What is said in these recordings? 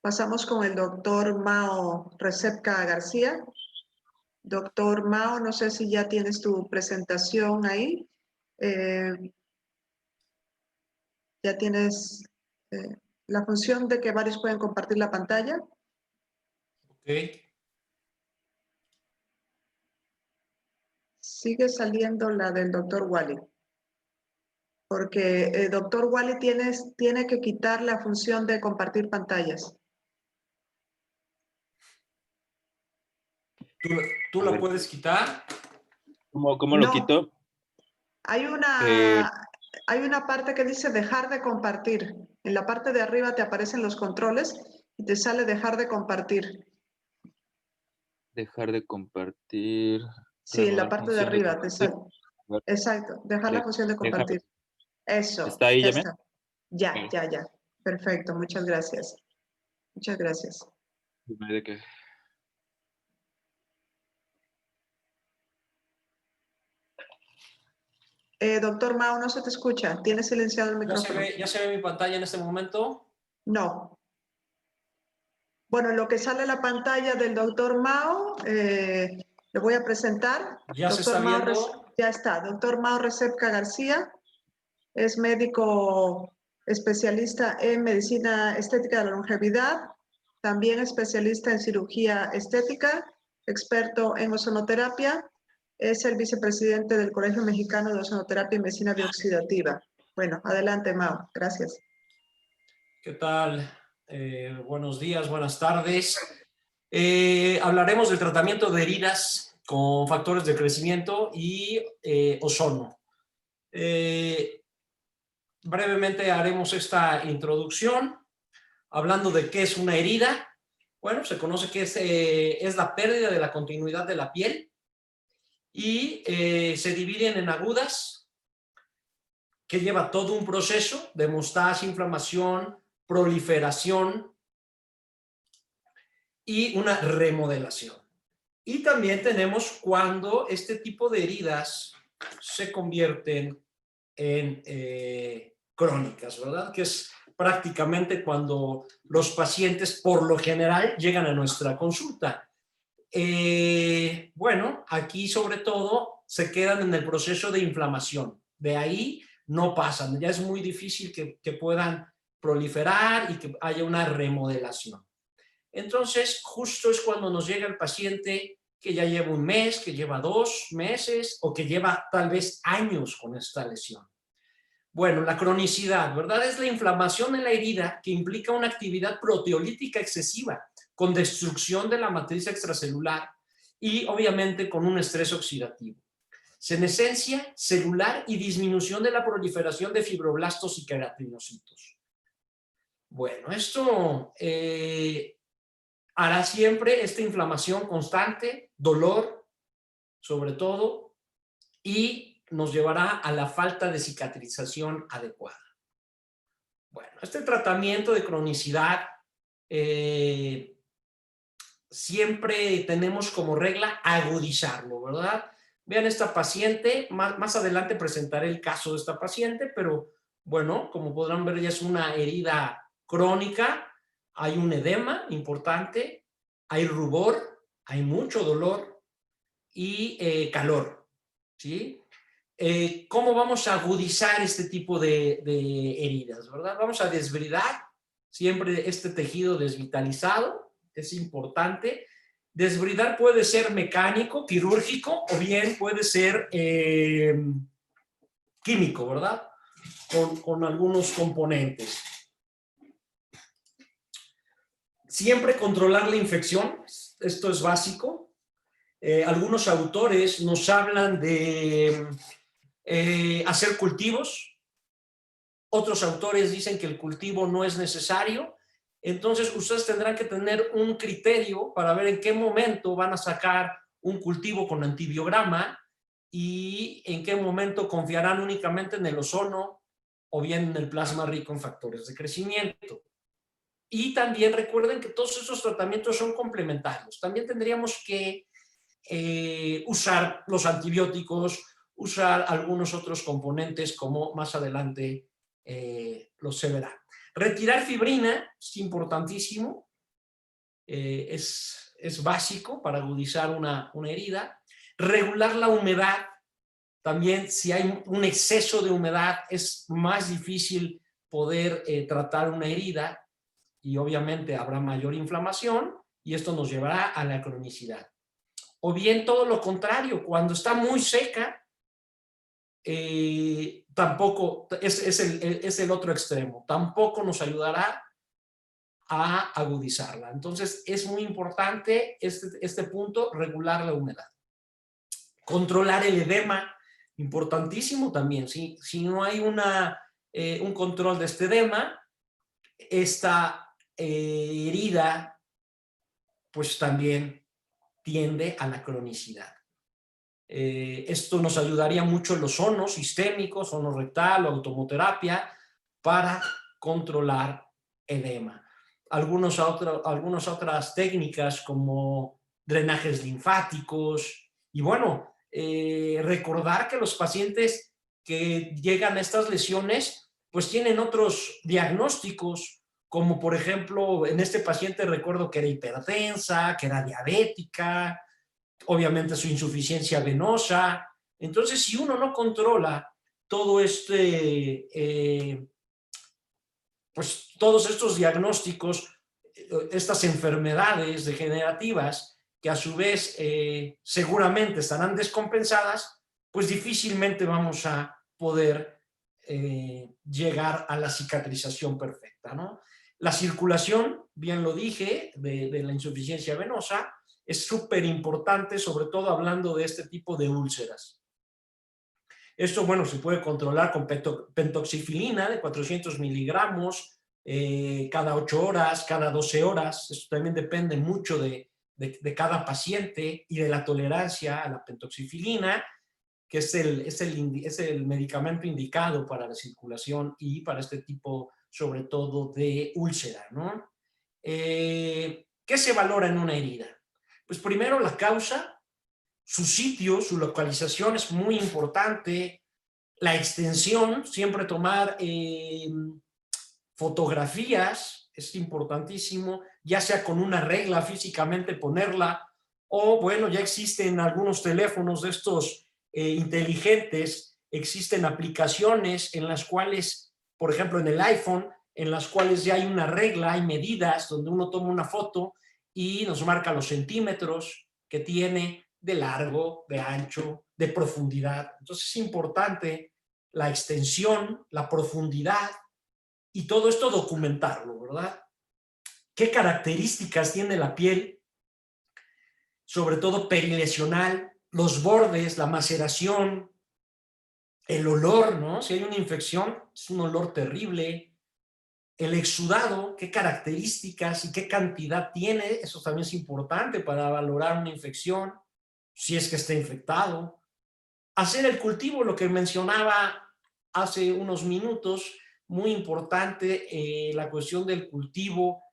Pasamos con el doctor Mao Recepca García. Doctor Mao, no sé si ya tienes tu presentación ahí. Ya tienes la función de que varios pueden compartir la pantalla. Ok. Sigue saliendo la del doctor Wally. Porque el doctor Wally tiene que quitar la función de compartir pantallas. ¿Tú la puedes quitar? ¿Cómo lo quito? Hay una parte que dice dejar de compartir. En la parte de arriba te aparecen los controles y te sale dejar de compartir. Dejar de compartir. Sí, en la parte de arriba te sale. Exacto, dejar la función de Dejar. compartir. Eso. ¿Está ahí, ya Yamel? está. Ya. Perfecto, muchas gracias. Muchas gracias. ¿De qué? Doctor Mao, no se te escucha. ¿Tienes silenciado el micrófono? ¿Ya se ve mi pantalla en este momento? No. Bueno, lo que sale en la pantalla del doctor Mao, le voy a presentar. ¿Ya se está viendo? Ya está. Doctor Mao Recepca García es médico especialista en medicina estética de la longevidad, también especialista en cirugía estética, experto en ozonoterapia, es el vicepresidente del Colegio Mexicano de Ozonoterapia y Medicina Bioxidativa. Bueno, adelante, Mao. Gracias. ¿Qué tal? Buenos días, buenas tardes. Hablaremos del tratamiento de heridas con factores de crecimiento y ozono. Brevemente haremos esta introducción hablando de qué es una herida. Bueno, se conoce que es la pérdida de la continuidad de la piel y se dividen en agudas, que lleva todo un proceso de hemostasia, inflamación, proliferación y una remodelación. Y también tenemos cuando este tipo de heridas se convierten en crónicas, ¿verdad? Que es prácticamente cuando los pacientes por lo general llegan a nuestra consulta. Bueno, aquí sobre todo se quedan en el proceso de inflamación. De ahí no pasan. Ya es muy difícil que puedan proliferar y que haya una remodelación. Entonces, justo es cuando nos llega el paciente que ya lleva un mes, que lleva 2 meses o que lleva tal vez años con esta lesión. Bueno, la cronicidad, ¿verdad? Es la inflamación en la herida que implica una actividad proteolítica excesiva con destrucción de la matriz extracelular y obviamente con un estrés oxidativo. Senescencia celular y disminución de la proliferación de fibroblastos y queratinocitos. Bueno, esto hará siempre esta inflamación constante, dolor, sobre todo, y nos llevará a la falta de cicatrización adecuada. Bueno, este tratamiento de cronicidad siempre tenemos como regla agudizarlo, ¿verdad? Vean esta paciente, más adelante presentaré el caso de esta paciente, pero bueno, como podrán ver ya es una herida crónica, hay un edema importante, hay rubor, hay mucho dolor y calor, ¿sí? ¿Cómo vamos a agudizar este tipo de heridas, verdad? Vamos a desbridar siempre este tejido desvitalizado, es importante. Desbridar puede ser mecánico, quirúrgico, o bien puede ser químico, ¿verdad? Con algunos componentes. Siempre controlar la infección, esto es básico. Algunos autores nos hablan de hacer cultivos. Otros autores dicen que el cultivo no es necesario. Entonces, ustedes tendrán que tener un criterio para ver en qué momento van a sacar un cultivo con antibiograma y en qué momento confiarán únicamente en el ozono o bien en el plasma rico en factores de crecimiento. Y también recuerden que todos esos tratamientos son complementarios. También tendríamos que usar los antibióticos, usar algunos otros componentes como más adelante los se verá. Retirar fibrina es importantísimo. es básico para agudizar una herida. Regular la humedad. También, si hay un exceso de humedad, es más difícil poder tratar una herida y obviamente habrá mayor inflamación y esto nos llevará a la cronicidad. O bien todo lo contrario, cuando está muy seca, tampoco es el otro extremo, tampoco nos ayudará a agudizarla. Entonces es muy importante este punto, regular la humedad. Controlar el edema, importantísimo también. Si no hay un control de este edema, esta herida pues también tiende a la cronicidad. Esto nos ayudaría mucho en los ozonos sistémicos, ozono rectal o automoterapia para controlar edema. Algunas otras técnicas como drenajes linfáticos y bueno, recordar que los pacientes que llegan a estas lesiones pues tienen otros diagnósticos, como por ejemplo en este paciente recuerdo que era hipertensa, que era diabética, obviamente su insuficiencia venosa. Entonces, si uno no controla todo pues todos estos diagnósticos, estas enfermedades degenerativas, que a su vez seguramente estarán descompensadas, pues difícilmente vamos a poder llegar a la cicatrización perfecta, ¿no? La circulación, bien lo dije, de la insuficiencia venosa, es súper importante, sobre todo hablando de este tipo de úlceras. Esto, bueno, se puede controlar con pentoxifilina de 400 miligramos cada 8 horas, cada 12 horas. Esto también depende mucho de cada paciente y de la tolerancia a la pentoxifilina, que es el medicamento indicado para la circulación y para este tipo, sobre todo, de úlcera, ¿no? ¿Qué se valora en una herida? Pues primero la causa, su sitio, su localización es muy importante, la extensión, siempre tomar fotografías es importantísimo, ya sea con una regla físicamente ponerla, o bueno, ya existen algunos teléfonos de estos inteligentes, existen aplicaciones en las cuales, por ejemplo en el iPhone, en las cuales ya hay una regla, hay medidas donde uno toma una foto y nos marca los centímetros que tiene de largo, de ancho, de profundidad. Entonces es importante la extensión, la profundidad y todo esto documentarlo, ¿verdad? ¿Qué características tiene la piel? Sobre todo perilesional, los bordes, la maceración, el olor, ¿no? Si hay una infección, es un olor terrible. El exudado, qué características y qué cantidad tiene, eso también es importante para valorar una infección, si es que está infectado. Hacer el cultivo, lo que mencionaba hace unos minutos, muy importante la cuestión del cultivo.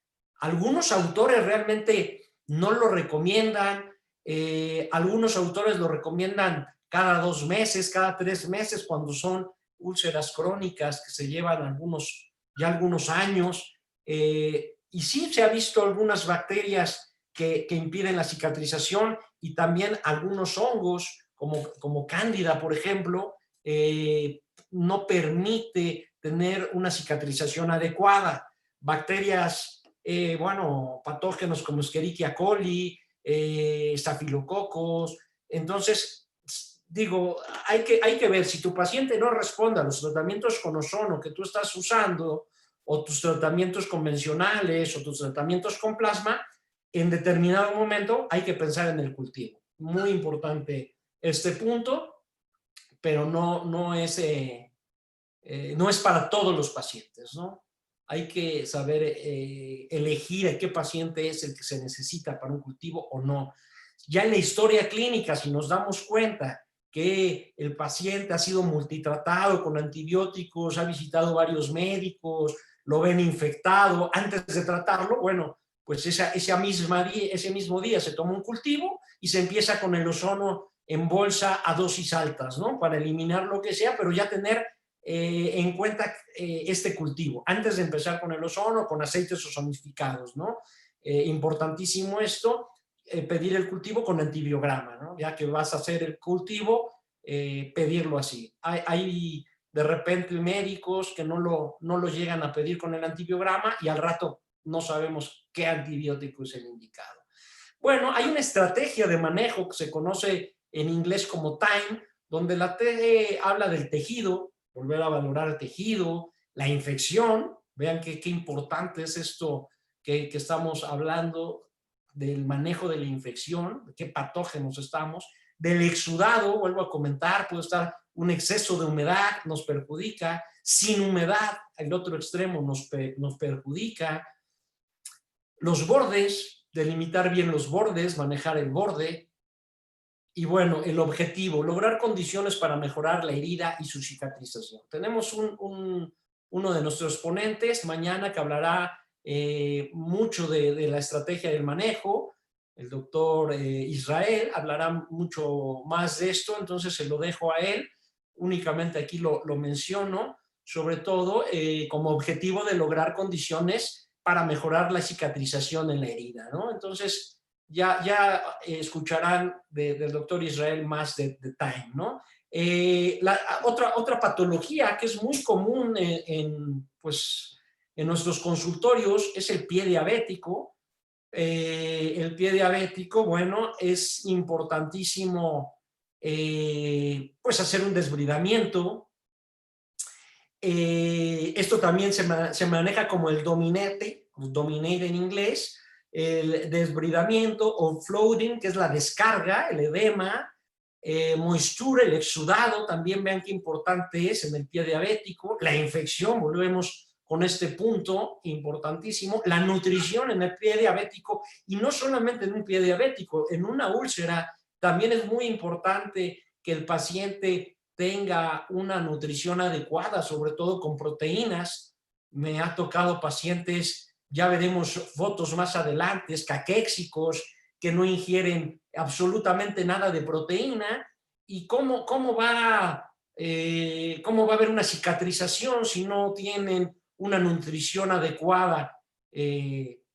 Algunos autores realmente no lo recomiendan, algunos autores lo recomiendan cada 2 meses, cada 3 meses, cuando son úlceras crónicas que se llevan algunos años, y sí se ha visto algunas bacterias que impiden la cicatrización y también algunos hongos como cándida, por ejemplo, no permite tener una cicatrización adecuada. Bacterias, bueno, patógenos como Escherichia coli, estafilococos. Entonces, digo, hay que ver, si tu paciente no responde a los tratamientos con ozono que tú estás usando, o tus tratamientos convencionales, o tus tratamientos con plasma, en determinado momento hay que pensar en el cultivo. Muy importante este punto, pero no es para todos los pacientes, ¿no? Hay que saber elegir a qué paciente es el que se necesita para un cultivo o no. Ya en la historia clínica, si nos damos cuenta que el paciente ha sido multitratado con antibióticos, ha visitado varios médicos, lo ven infectado, antes de tratarlo, bueno, pues ese mismo día se toma un cultivo y se empieza con el ozono en bolsa a dosis altas, ¿no? Para eliminar lo que sea, pero ya tener en cuenta este cultivo, antes de empezar con el ozono, con aceites ozonificados, ¿no? importantísimo esto, pedir el cultivo con antibiograma, ¿no? Ya que vas a hacer el cultivo, pedirlo así. Hay de repente médicos que no lo llegan a pedir con el antibiograma y al rato no sabemos qué antibiótico es el indicado. Bueno, hay una estrategia de manejo que se conoce en inglés como TIME, donde la T habla del tejido, volver a valorar el tejido, la infección, vean qué importante es esto que estamos hablando del manejo de la infección, de qué patógenos estamos, del exudado, vuelvo a comentar, puede estar un exceso de humedad, nos perjudica, sin humedad, el otro extremo nos perjudica, los bordes, delimitar bien los bordes, manejar el borde, y bueno, el objetivo, lograr condiciones para mejorar la herida y su cicatrización. Tenemos uno de nuestros ponentes mañana que hablará mucho de la estrategia del manejo, el doctor Israel, hablará mucho más de esto, entonces se lo dejo a él, únicamente aquí lo menciono, sobre todo como objetivo de lograr condiciones para mejorar la cicatrización en la herida, ¿no? Entonces, ya escucharán del doctor Israel más de TIME, ¿no? Otra patología que es muy común pues, en nuestros consultorios es el pie diabético. El pie diabético, bueno, es importantísimo pues hacer un desbridamiento. Esto también se maneja como el dominate en inglés, el desbridamiento o floating, que es la descarga, el edema, moistura, el exudado, también vean qué importante es en el pie diabético, la infección, volvemos con este punto importantísimo, la nutrición en el pie diabético, y no solamente en un pie diabético, en una úlcera también es muy importante que el paciente tenga una nutrición adecuada, sobre todo con proteínas. Me ha tocado pacientes, ya veremos fotos más adelante, caquéxicos, que no ingieren absolutamente nada de proteína. ¿Y cómo va a haber una cicatrización si no tienen una nutrición adecuada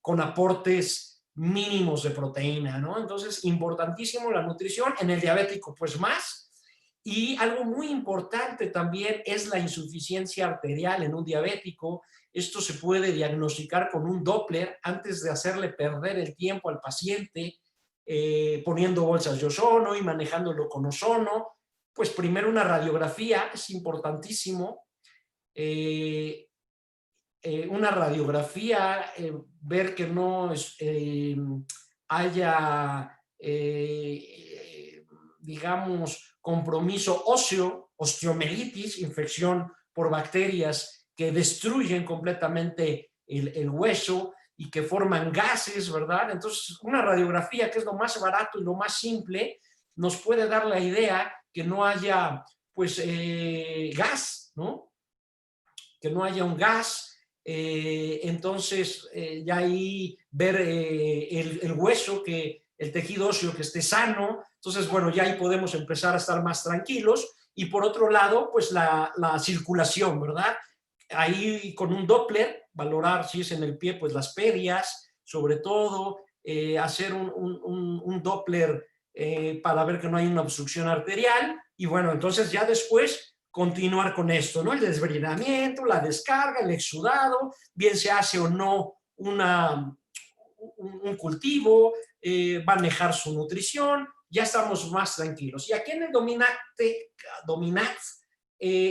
con aportes mínimos de proteína, ¿no? Entonces, importantísimo la nutrición, en el diabético pues más. Y algo muy importante también es la insuficiencia arterial en un diabético. Esto se puede diagnosticar con un Doppler antes de hacerle perder el tiempo al paciente, poniendo bolsas de ozono y manejándolo con ozono. Pues primero una radiografía, es importantísimo. Una radiografía, ver que no haya, digamos, compromiso óseo, osteomielitis, infección por bacterias que destruyen completamente el hueso y que forman gases, ¿verdad? Entonces, una radiografía, que es lo más barato y lo más simple, nos puede dar la idea que no haya, pues, gas, ¿no? Que no haya un gas. Entonces, ya ahí ver el hueso, que el tejido óseo que esté sano. Entonces, bueno, ya ahí podemos empezar a estar más tranquilos. Y por otro lado, pues la circulación, ¿verdad? Ahí con un Doppler, valorar si es en el pie, pues las perias, sobre todo, hacer un Doppler para ver que no hay una obstrucción arterial. Y bueno, entonces ya después continuar con esto, ¿no? El desbridamiento, la descarga, el exudado, bien se hace o no un cultivo, manejar su nutrición, ya estamos más tranquilos. Y aquí en el Dominate,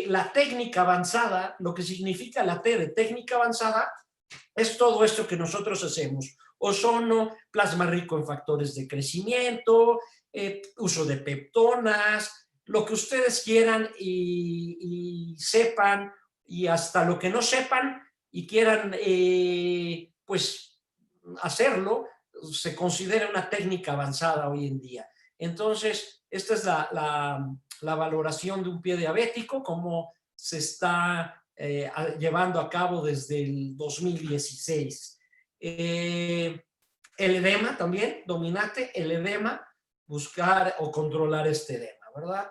la técnica avanzada, lo que significa la T de técnica avanzada, es todo esto que nosotros hacemos. Ozono, plasma rico en factores de crecimiento, uso de peptonas, lo que ustedes quieran y sepan, y hasta lo que no sepan y quieran pues hacerlo, se considera una técnica avanzada hoy en día. Entonces, esta es la valoración de un pie diabético, como se está llevando a cabo desde el 2016. El edema también, Dominate, el edema, buscar o controlar este edema, ¿verdad?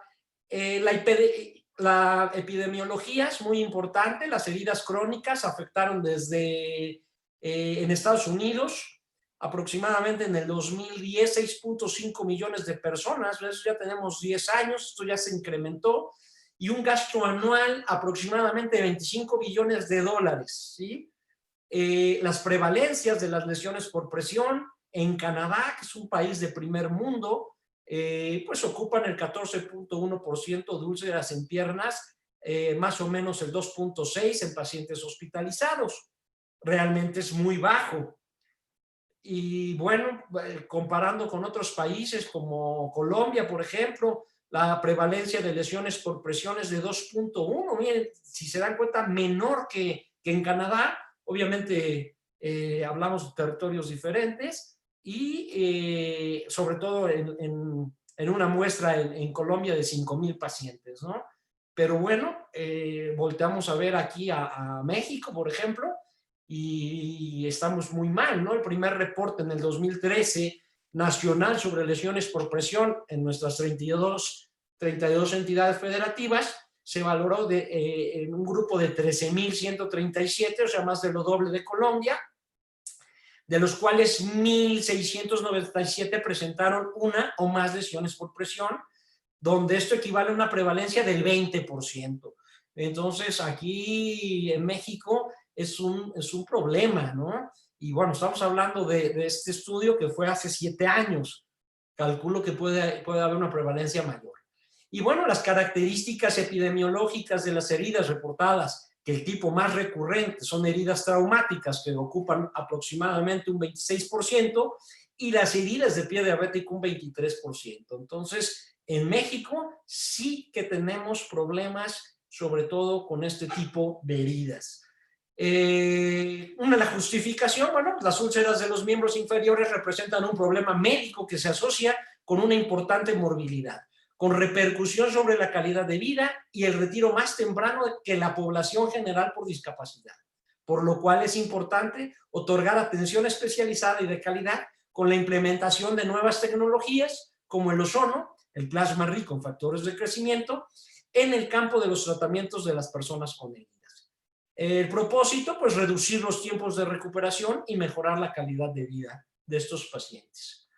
La epidemiología es muy importante. Las heridas crónicas afectaron desde en Estados Unidos aproximadamente en el 2010 6.5 millones de personas, eso ya tenemos 10 años, esto ya se incrementó, y un gasto anual aproximadamente de 25 billones de dólares, ¿sí? Las prevalencias de las lesiones por presión en Canadá, que es un país de primer mundo, pues ocupan el 14.1% de úlceras en piernas, más o menos el 2.6% en pacientes hospitalizados. Realmente es muy bajo. Y bueno, comparando con otros países como Colombia, por ejemplo, la prevalencia de lesiones por presión es de 2.1. Miren, si se dan cuenta, menor que en Canadá. Obviamente hablamos de territorios diferentes y sobre todo en una muestra en Colombia de 5,000 pacientes, ¿no? Pero bueno, volteamos a ver aquí a México, por ejemplo, y estamos muy mal, ¿no? El primer reporte en el 2013 nacional sobre lesiones por presión en nuestras 32 entidades federativas se valoró en un grupo de 13,137, o sea, más de lo doble de Colombia, de los cuales 1,697 presentaron una o más lesiones por presión, donde esto equivale a una prevalencia del 20%. Entonces, aquí en México es un problema, ¿no? Y bueno, estamos hablando de este estudio que fue hace 7 años. Calculo que puede haber una prevalencia mayor. Y bueno, las características epidemiológicas de las heridas reportadas, que el tipo más recurrente son heridas traumáticas, que ocupan aproximadamente un 26%, y las heridas de pie diabético un 23%. Entonces, en México sí que tenemos problemas, sobre todo con este tipo de heridas. La justificación, bueno, las úlceras de los miembros inferiores representan un problema médico que se asocia con una importante morbilidad, con repercusión sobre la calidad de vida y el retiro más temprano que la población general por discapacidad, por lo cual es importante otorgar atención especializada y de calidad con la implementación de nuevas tecnologías como el ozono, el plasma rico en factores de crecimiento, en el campo de los tratamientos de las personas con heridas. El propósito, pues reducir los tiempos de recuperación y mejorar la calidad de vida de estos pacientes.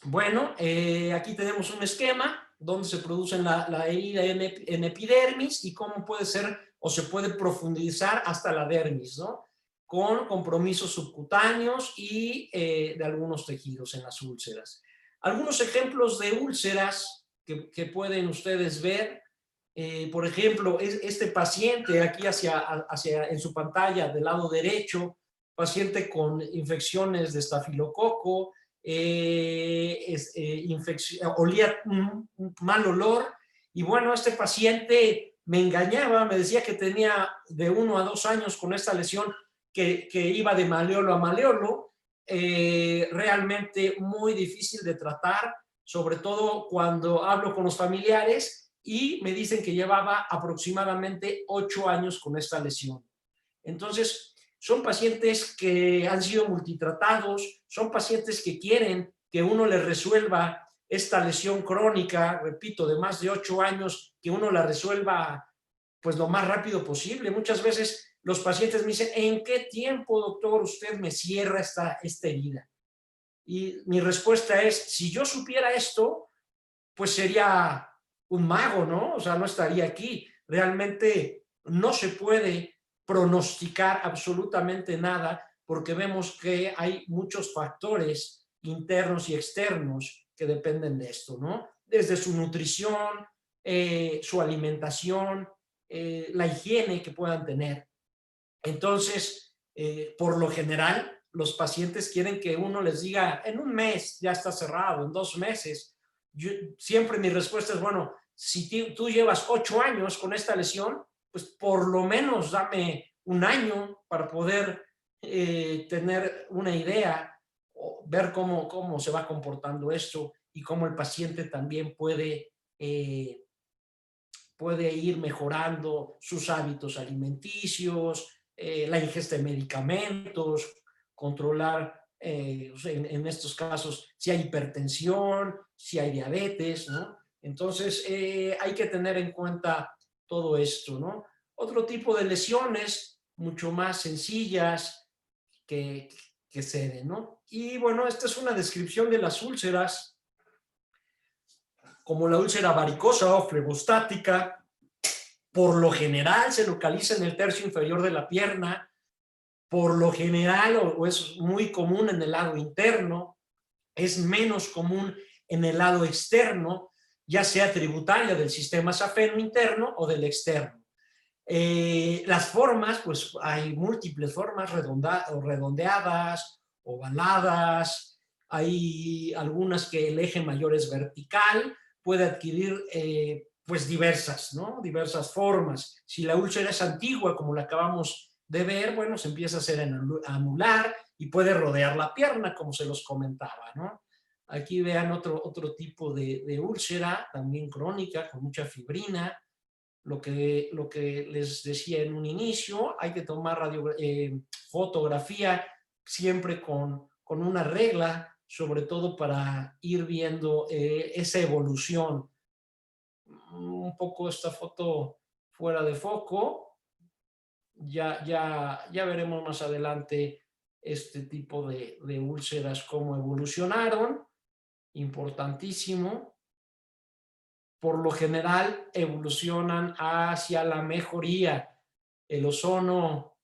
Bueno, aquí tenemos un esquema donde se produce la herida en epidermis y cómo puede ser o se puede profundizar hasta la dermis, ¿no? Con compromisos subcutáneos y de algunos tejidos en las úlceras. Algunos ejemplos de úlceras que pueden ustedes ver, por ejemplo, este paciente aquí en su pantalla del lado derecho, paciente con infecciones de estafilococo, olía un mal olor, y bueno, este paciente me engañaba, me decía que tenía de 1 a 2 años con esta lesión que iba de maleolo a maleolo, realmente muy difícil de tratar, sobre todo cuando hablo con los familiares y me dicen que llevaba aproximadamente 8 años con esta lesión. Entonces, son pacientes que han sido multitratados, son pacientes que quieren que uno les resuelva esta lesión crónica, repito, de más de 8 años, que uno la resuelva pues lo más rápido posible. Muchas veces los pacientes me dicen, ¿en qué tiempo, doctor, usted me cierra esta herida? Y mi respuesta es, si yo supiera esto, pues sería un mago, ¿no? O sea, no estaría aquí. Realmente no se puede pronosticar absolutamente nada porque vemos que hay muchos factores internos y externos que dependen de esto, ¿no? Desde su nutrición, su alimentación, la higiene que puedan tener. Entonces, por lo general, los pacientes quieren que uno les diga, en 1 mes ya está cerrado, en 2 meses. Siempre mi respuesta es, bueno, si tú llevas 8 años con esta lesión, pues por lo menos dame 1 año para poder tener una idea, o ver cómo se va comportando esto y cómo el paciente también puede ir mejorando sus hábitos alimenticios, la ingesta de medicamentos, controlar en estos casos si hay hipertensión, si hay diabetes, ¿no? Entonces hay que tener en cuenta todo esto, ¿no? Otro tipo de lesiones mucho más sencillas que ceden, ¿no? Y bueno, esta es una descripción de las úlceras, como la úlcera varicosa o flebostática. Por lo general se localiza en el tercio inferior de la pierna, por lo general, o es muy común en el lado interno, es menos común en el lado externo, ya sea tributaria del sistema safeno interno o del externo. Las formas, pues hay múltiples formas, redondeadas, ovaladas, hay algunas que el eje mayor es vertical, puede adquirir pues diversas, ¿no? Diversas formas. Si la úlcera es antigua, como la acabamos de ver, bueno, se empieza a hacer anular y puede rodear la pierna, como se los comentaba, ¿no? Aquí vean otro tipo de úlcera, también crónica, con mucha fibrina. Lo que les decía en un inicio, hay que tomar fotografía siempre con una regla, sobre todo para ir viendo esa evolución. Un poco esta foto fuera de foco, ya veremos más adelante este tipo de úlceras, cómo evolucionaron, importantísimo. Por lo general evolucionan hacia la mejoría. El ozono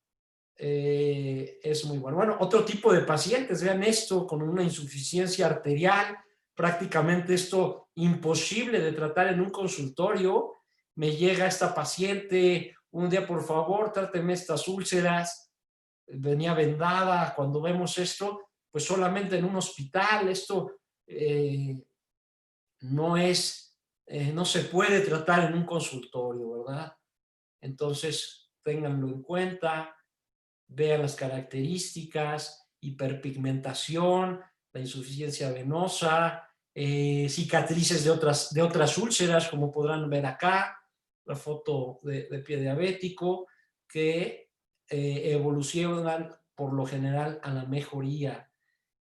es muy bueno. Bueno, otro tipo de pacientes, vean esto, con una insuficiencia arterial, prácticamente esto imposible de tratar en un consultorio. Me llega esta paciente, un día por favor, tráteme estas úlceras, venía vendada. Cuando vemos esto, pues solamente en un hospital, esto no se puede tratar en un consultorio, ¿verdad? Entonces, ténganlo en cuenta, vean las características, hiperpigmentación, la insuficiencia venosa, cicatrices de otras úlceras, como podrán ver acá, la foto de pie diabético, que evolucionan por lo general a la mejoría.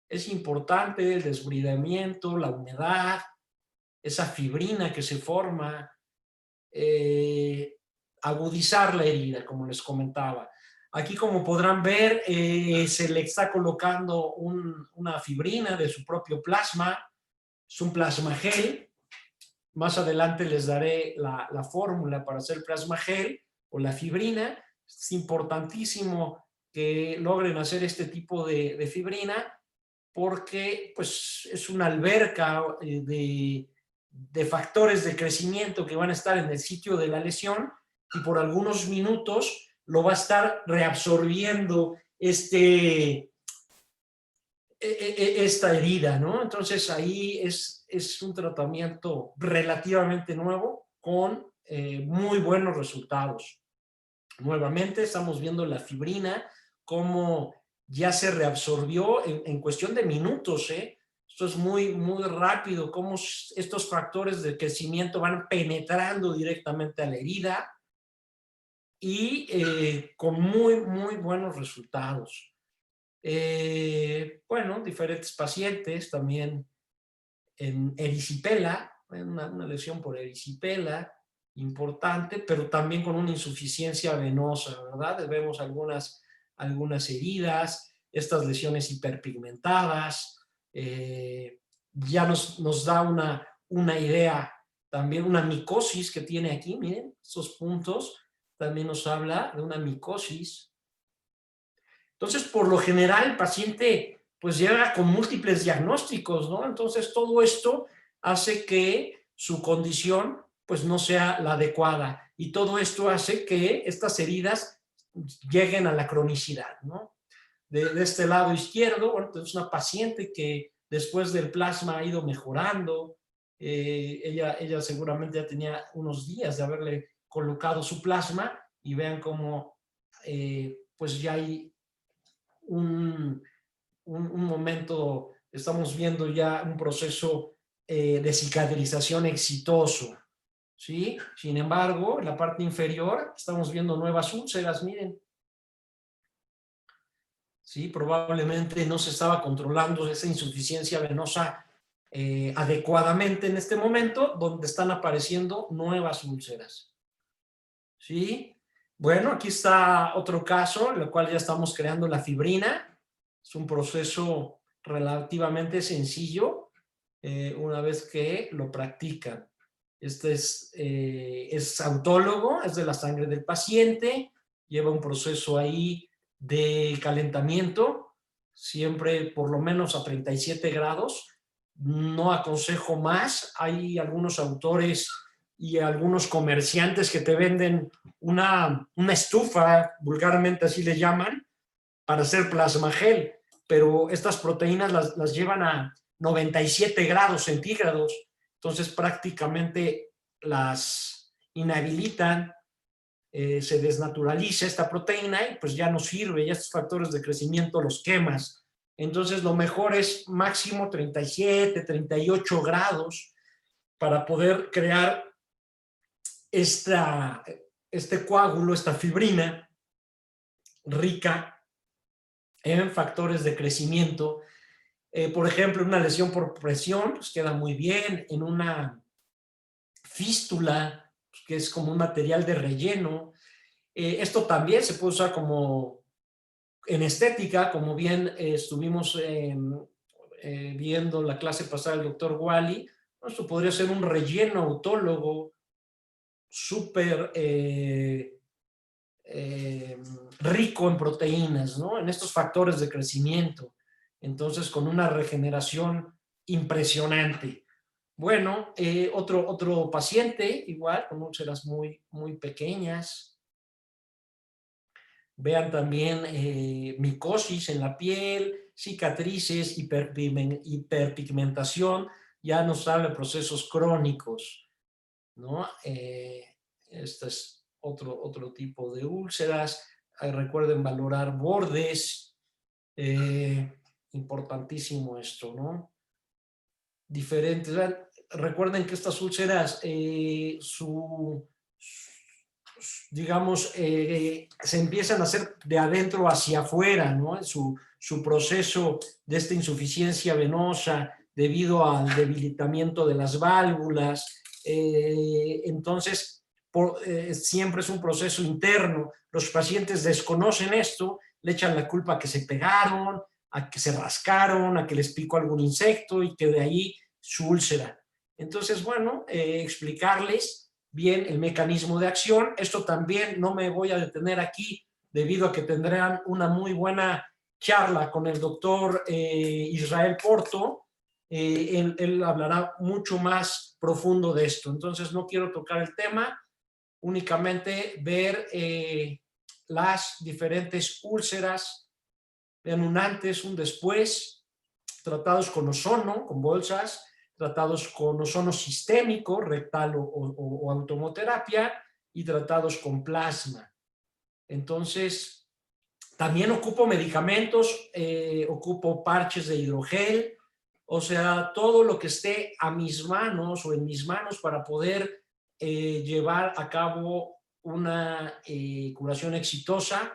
Es importante el desbridamiento, la humedad, esa fibrina que se forma, agudizar la herida, como les comentaba. Aquí, como podrán ver, se le está colocando una fibrina de su propio plasma, es un plasma gel. Más adelante les daré la fórmula para hacer plasma gel o la fibrina. Es importantísimo que logren hacer este tipo de fibrina, porque pues, es una alberca de factores de crecimiento que van a estar en el sitio de la lesión, y por algunos minutos lo va a estar reabsorbiendo esta herida, ¿no? Entonces ahí es un tratamiento relativamente nuevo con muy buenos resultados. Nuevamente estamos viendo la fibrina, cómo ya se reabsorbió en cuestión de minutos, ¿eh? Esto es muy, muy rápido, cómo estos factores de crecimiento van penetrando directamente a la herida y con muy, muy buenos resultados. Bueno, diferentes pacientes también en erisipela, una lesión por erisipela importante, pero también con una insuficiencia venosa, ¿verdad? Vemos algunas heridas, estas lesiones hiperpigmentadas, ya nos da una idea, también una micosis que tiene aquí, miren, estos puntos, también nos habla de una micosis. Entonces, por lo general, el paciente pues llega con múltiples diagnósticos, ¿no? Entonces, todo esto hace que su condición pues no sea la adecuada, y todo esto hace que estas heridas lleguen a la cronicidad, ¿no? De este lado izquierdo, bueno, es una paciente que después del plasma ha ido mejorando. Ella seguramente ya tenía unos días de haberle colocado su plasma, y vean cómo pues ya hay un momento, estamos viendo ya un proceso de cicatrización exitoso, ¿sí? Sin embargo, en la parte inferior estamos viendo nuevas úlceras, miren. ¿Sí? Probablemente no se estaba controlando esa insuficiencia venosa adecuadamente en este momento, donde están apareciendo nuevas úlceras. ¿Sí? Bueno, aquí está otro caso, en el cual ya estamos creando la fibrina. Es un proceso relativamente sencillo una vez que lo practican. Este es autólogo, es de la sangre del paciente, lleva un proceso ahí de calentamiento, siempre por lo menos a 37 grados. No aconsejo más. Hay algunos autores y algunos comerciantes que te venden una estufa, vulgarmente así le llaman, para hacer plasmagel, pero estas proteínas las llevan a 97 grados centígrados, entonces prácticamente las inhabilitan, se desnaturaliza esta proteína y pues ya no sirve, ya estos factores de crecimiento los quemas. Entonces lo mejor es máximo 37, 38 grados para poder crear este coágulo, esta fibrina rica en factores de crecimiento. Por ejemplo, una lesión por presión, pues queda muy bien. En una fístula, pues, que es como un material de relleno. Esto también se puede usar como en estética, como bien estuvimos viendo la clase pasada del doctor Wally. Esto podría ser un relleno autólogo súper rico en proteínas, ¿no? En estos factores de crecimiento. Entonces, con una regeneración impresionante. Bueno, otro paciente, igual, con úlceras muy, muy pequeñas. Vean también micosis en la piel, cicatrices, hiperpigmentación. Ya nos habla de procesos crónicos, ¿no? Este es otro tipo de úlceras. Recuerden valorar bordes. Importantísimo esto, ¿no? Diferentes. Recuerden que estas úlceras, digamos, se empiezan a hacer de adentro hacia afuera, ¿no? Su proceso de esta insuficiencia venosa debido al debilitamiento de las válvulas. Entonces, siempre es un proceso interno. Los pacientes desconocen esto, le echan la culpa a que se pegaron, a que se rascaron, a que les picó algún insecto y que de ahí su úlcera. Entonces, bueno, explicarles bien el mecanismo de acción. Esto también no me voy a detener aquí debido a que tendrán una muy buena charla con el doctor Israel Porto. Él hablará mucho más profundo de esto. Entonces, no quiero tocar el tema, únicamente ver las diferentes úlceras. Vean un antes, un después, tratados con ozono, con bolsas, tratados con ozono sistémico, rectal o automoterapia, y tratados con plasma. Entonces, también ocupo medicamentos, ocupo parches de hidrogel, o sea, todo lo que esté a mis manos o en mis manos para poder llevar a cabo una curación exitosa,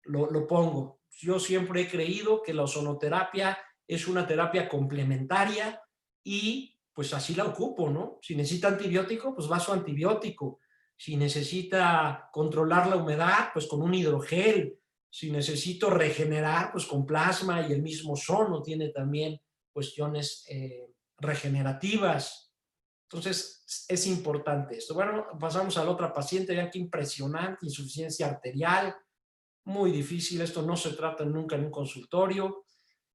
lo pongo. Yo siempre he creído que la ozonoterapia es una terapia complementaria y pues así la ocupo, ¿no? Si necesita antibiótico, pues va su antibiótico. Si necesita controlar la humedad, pues con un hidrogel. Si necesito regenerar, pues con plasma, y el mismo ozono tiene también cuestiones regenerativas. Entonces, es importante esto. Bueno, pasamos a la otra paciente. Vean qué impresionante, insuficiencia arterial. Muy difícil, esto no se trata nunca en un consultorio.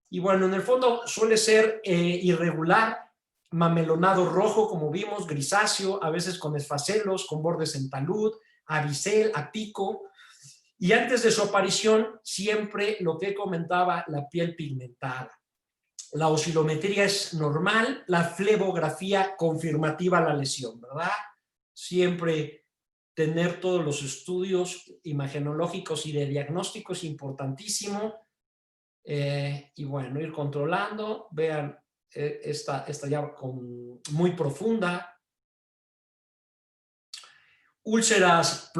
Y bueno, en el fondo suele ser irregular, mamelonado rojo, como vimos, grisáceo, a veces con esfacelos, con bordes en talud, avicel, atico. Y antes de su aparición, siempre lo que comentaba, la piel pigmentada. La oscilometría es normal, la flebografía confirmativa a la lesión, ¿verdad? Siempre tener todos los estudios imagenológicos y de diagnóstico es importantísimo. Y bueno, ir controlando. Vean, esta ya muy profunda. Úlceras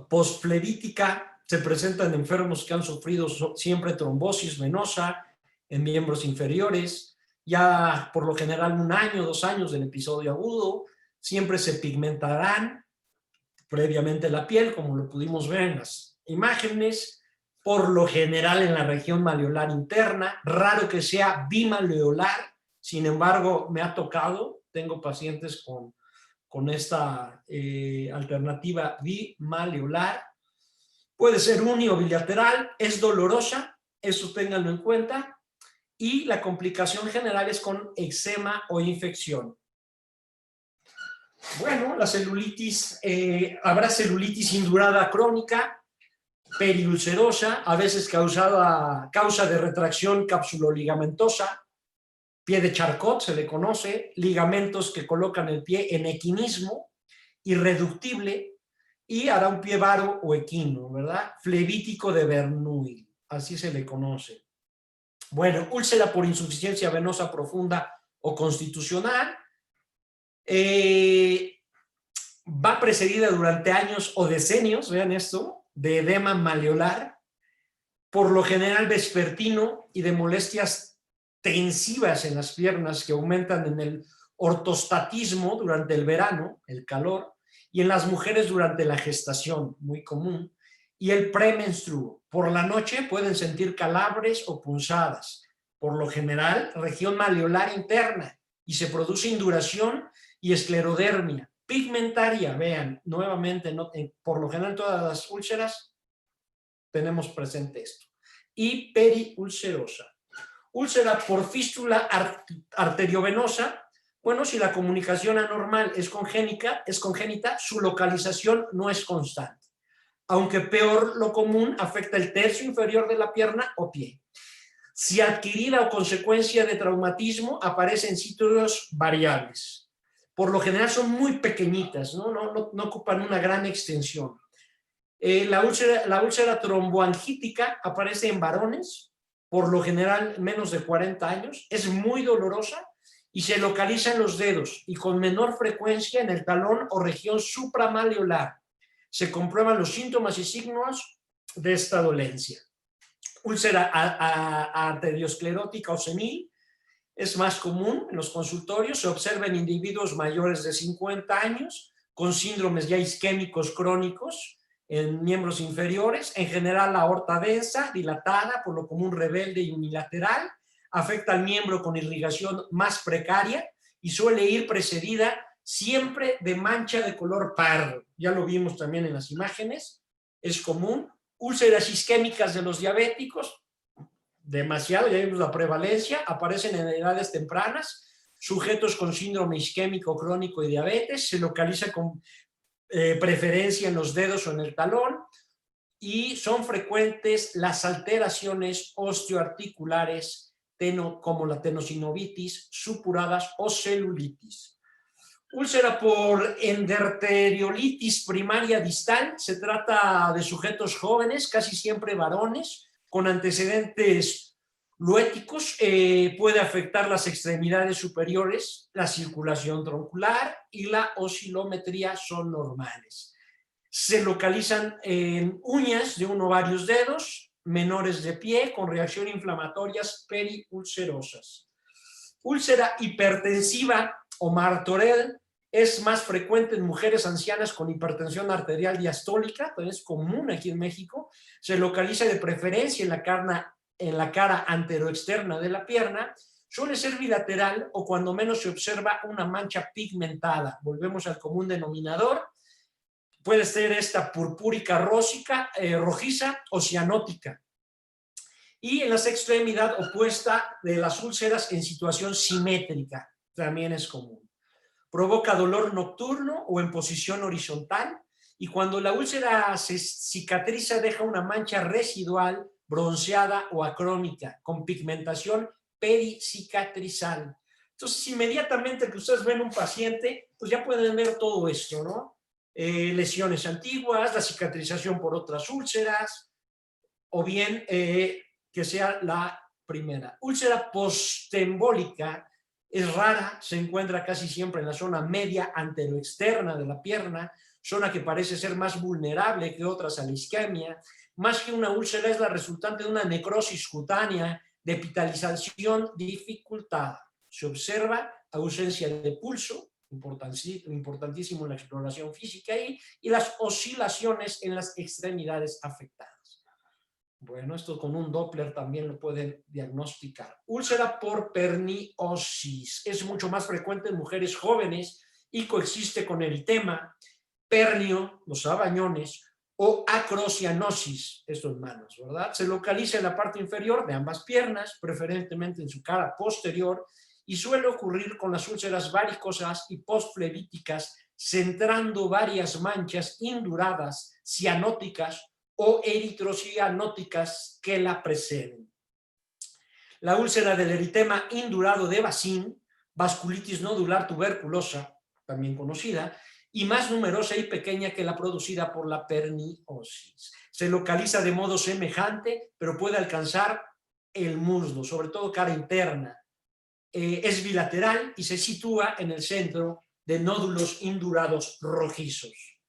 postflevítica se presentan en enfermos que han sufrido siempre trombosis venosa en miembros inferiores, ya por lo general 1 año, 2 años del episodio agudo. Siempre se pigmentarán previamente la piel, como lo pudimos ver en las imágenes. por lo general en la región malleolar interna, raro que sea bimalleolar, sin embargo me ha tocado, tengo pacientes con esta alternativa bimalleolar. Puede ser uni o bilateral, es dolorosa, eso ténganlo en cuenta, y la complicación general es con eczema o infección. Bueno, la celulitis, habrá celulitis indurada crónica, periulcerosa, a veces causa de retracción capsuloligamentosa, pie de Charcot se le conoce, ligamentos que colocan el pie en equinismo, irreductible, y hará un pie varo o equino, ¿verdad? Flevítico de Bernoulli, así se le conoce. Bueno, úlcera por insuficiencia venosa profunda o constitucional, va precedida durante años o decenios, vean esto, de edema malleolar, por lo general vespertino y de molestias tensivas en las piernas que aumentan en el ortostatismo durante el verano, el calor, y en las mujeres durante la gestación, muy común, y el premenstruo. Por la noche pueden sentir calambres o punzadas, por lo general región malleolar interna, y se produce induración y esclerodermia pigmentaria. Vean, nuevamente, por lo general todas las úlceras tenemos presente esto. Y periulcerosa. Úlcera por fístula arteriovenosa. Bueno, si la comunicación anormal es congénita, su localización no es constante. Aunque peor lo común, afecta el tercio inferior de la pierna o pie. Si adquirida o consecuencia de traumatismo, aparece en sitios variables. Por lo general son muy pequeñitas, no ocupan una gran extensión. La úlcera tromboangítica aparece en varones, por lo general menos de 40 años, es muy dolorosa y se localiza en los dedos y con menor frecuencia en el talón o región supramalleolar. Se comprueban los síntomas y signos de esta dolencia. Úlcera arteriosclerótica o senil es más común en los consultorios, se observa en individuos mayores de 50 años con síndromes ya isquémicos crónicos en miembros inferiores, en general la aorta densa, dilatada, por lo común rebelde y unilateral, afecta al miembro con irrigación más precaria y suele ir precedida siempre de mancha de color pardo. Ya lo vimos también en las imágenes, es común. Úlceras isquémicas de los diabéticos, demasiado, ya vimos la prevalencia, aparecen en edades tempranas, sujetos con síndrome isquémico crónico y diabetes, se localiza con preferencia en los dedos o en el talón, y son frecuentes las alteraciones osteoarticulares como la tenosinovitis, supuradas o celulitis. Úlcera por endarteriolitis primaria distal, se trata de sujetos jóvenes, casi siempre varones, con antecedentes luéticos, puede afectar las extremidades superiores, la circulación troncular y la oscilometría son normales. Se localizan en uñas de uno o varios dedos, menores de pie, con reacción inflamatorias periulcerosas. Úlcera hipertensiva o Martorell es más frecuente en mujeres ancianas con hipertensión arterial diastólica, también es común aquí en México, se localiza de preferencia en la cara anteroexterna de la pierna, suele ser bilateral o cuando menos se observa una mancha pigmentada. Volvemos al común denominador, puede ser esta purpúrica rojiza o cianótica. Y en la extremidad opuesta de las úlceras en situación simétrica, también es común. Provoca dolor nocturno o en posición horizontal, y cuando la úlcera se cicatriza deja una mancha residual, bronceada o acrónica, con pigmentación pericicatrizal. Entonces, inmediatamente que ustedes ven un paciente, pues ya pueden ver todo esto, ¿no? Lesiones antiguas, la cicatrización por otras úlceras, o bien que sea la primera. Úlcera postembólica es rara, se encuentra casi siempre en la zona media anteroexterna de la pierna, zona que parece ser más vulnerable que otras a la isquemia. Más que una úlcera, es la resultante de una necrosis cutánea de epitelización dificultada. Se observa ausencia de pulso, importantísimo en la exploración física ahí, y las oscilaciones en las extremidades afectadas. Bueno, esto con un Doppler también lo pueden diagnosticar. Úlcera por perniosis. Es mucho más frecuente en mujeres jóvenes y coexiste con eritema, pernio, los sabañones, o acrocianosis, esto en manos, ¿verdad? Se localiza en la parte inferior de ambas piernas, preferentemente en su cara posterior, y suele ocurrir con las úlceras varicosas y postflevíticas, centrando varias manchas induradas, cianóticas o eritrocianóticas que la preceden. La úlcera del eritema indurado de Bacin, vasculitis nodular tuberculosa, también conocida, y más numerosa y pequeña que la producida por la perniosis. Se localiza de modo semejante, pero puede alcanzar el muslo, sobre todo cara interna. Es bilateral y se sitúa en el centro de nódulos indurados rojizos.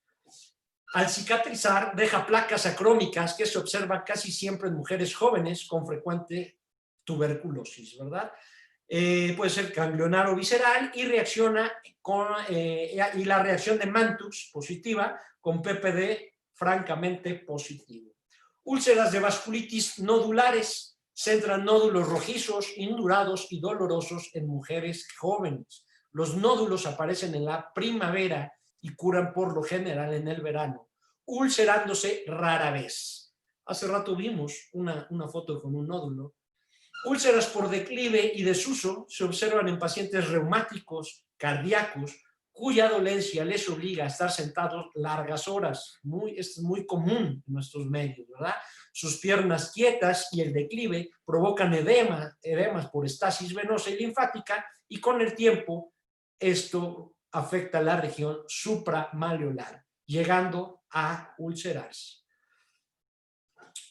Al cicatrizar, deja placas acrómicas que se observan casi siempre en mujeres jóvenes con frecuente tuberculosis, ¿verdad? Puede ser ganglionar visceral y reacciona y la reacción de Mantoux positiva con PPD francamente positivo. Úlceras de vasculitis nodulares centran nódulos rojizos, indurados y dolorosos en mujeres jóvenes. Los nódulos aparecen en la primavera y curan por lo general en el verano, ulcerándose rara vez. Hace rato vimos una foto con un nódulo. Úlceras por declive y desuso se observan en pacientes reumáticos, cardíacos, cuya dolencia les obliga a estar sentados largas horas. Es muy común en nuestros medios, ¿verdad? Sus piernas quietas y el declive provocan edemas por estasis venosa y linfática, y con el tiempo esto afecta la región supramaleolar, llegando a ulcerarse.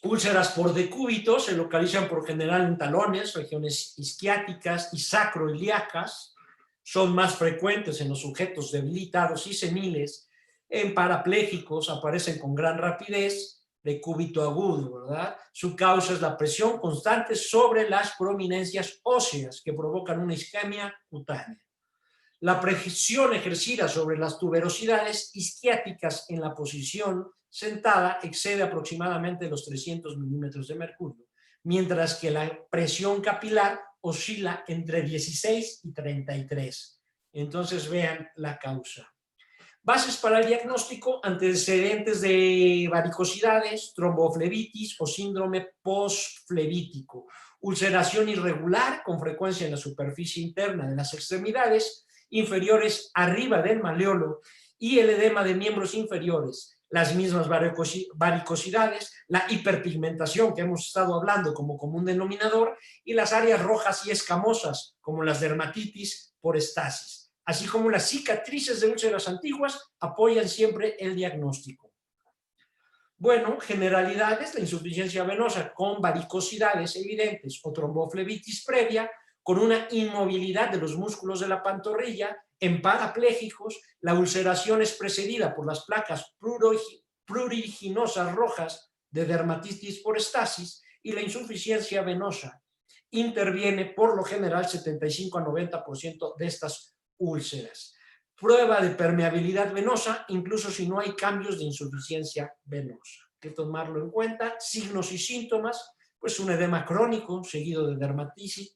Úlceras por decúbito se localizan por general en talones, regiones isquiáticas y sacroiliacas. Son más frecuentes en los sujetos debilitados y seniles. En parapléjicos aparecen con gran rapidez, decúbito agudo, ¿verdad? Su causa es la presión constante sobre las prominencias óseas que provocan una isquemia cutánea. La presión ejercida sobre las tuberosidades isquiáticas en la posición sentada excede aproximadamente los 300 milímetros de mercurio, mientras que la presión capilar oscila entre 16 y 33. Entonces vean la causa. Bases para el diagnóstico: antecedentes de varicosidades, tromboflebitis o síndrome postflevítico, ulceración irregular con frecuencia en la superficie interna de las extremidades inferiores arriba del maleolo y el edema de miembros inferiores, las mismas varicosidades, la hiperpigmentación que hemos estado hablando como común denominador y las áreas rojas y escamosas como las dermatitis por estasis, así como las cicatrices de úlceras antiguas apoyan siempre el diagnóstico. Bueno, generalidades: la insuficiencia venosa con varicosidades evidentes o tromboflebitis previa, con una inmovilidad de los músculos de la pantorrilla. En parapléjicos, la ulceración es precedida por las placas pruriginosas rojas de dermatitis por estasis, y la insuficiencia venosa interviene por lo general 75 a 90% de estas úlceras. Prueba de permeabilidad venosa, incluso si no hay cambios de insuficiencia venosa. Hay que tomarlo en cuenta. Signos y síntomas: pues un edema crónico seguido de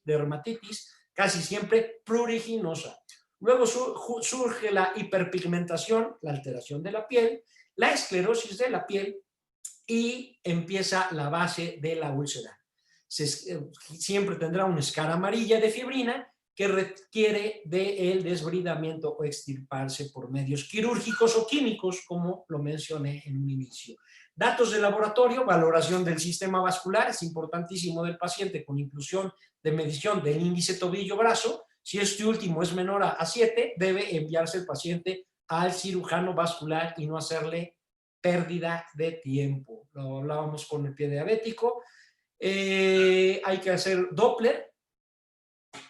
dermatitis, casi siempre pruriginosa. Luego surge la hiperpigmentación, la alteración de la piel, la esclerosis de la piel, y empieza la base de la úlcera. Siempre tendrá una escara amarilla de fibrina que requiere del desbridamiento o extirparse por medios quirúrgicos o químicos, como lo mencioné en un inicio. Datos de laboratorio: valoración del sistema vascular, es importantísimo, del paciente, con inclusión de medición del índice tobillo-brazo. Si este último es menor a 7, debe enviarse el paciente al cirujano vascular y no hacerle pérdida de tiempo. Lo hablábamos con el pie diabético. Hay que hacer Doppler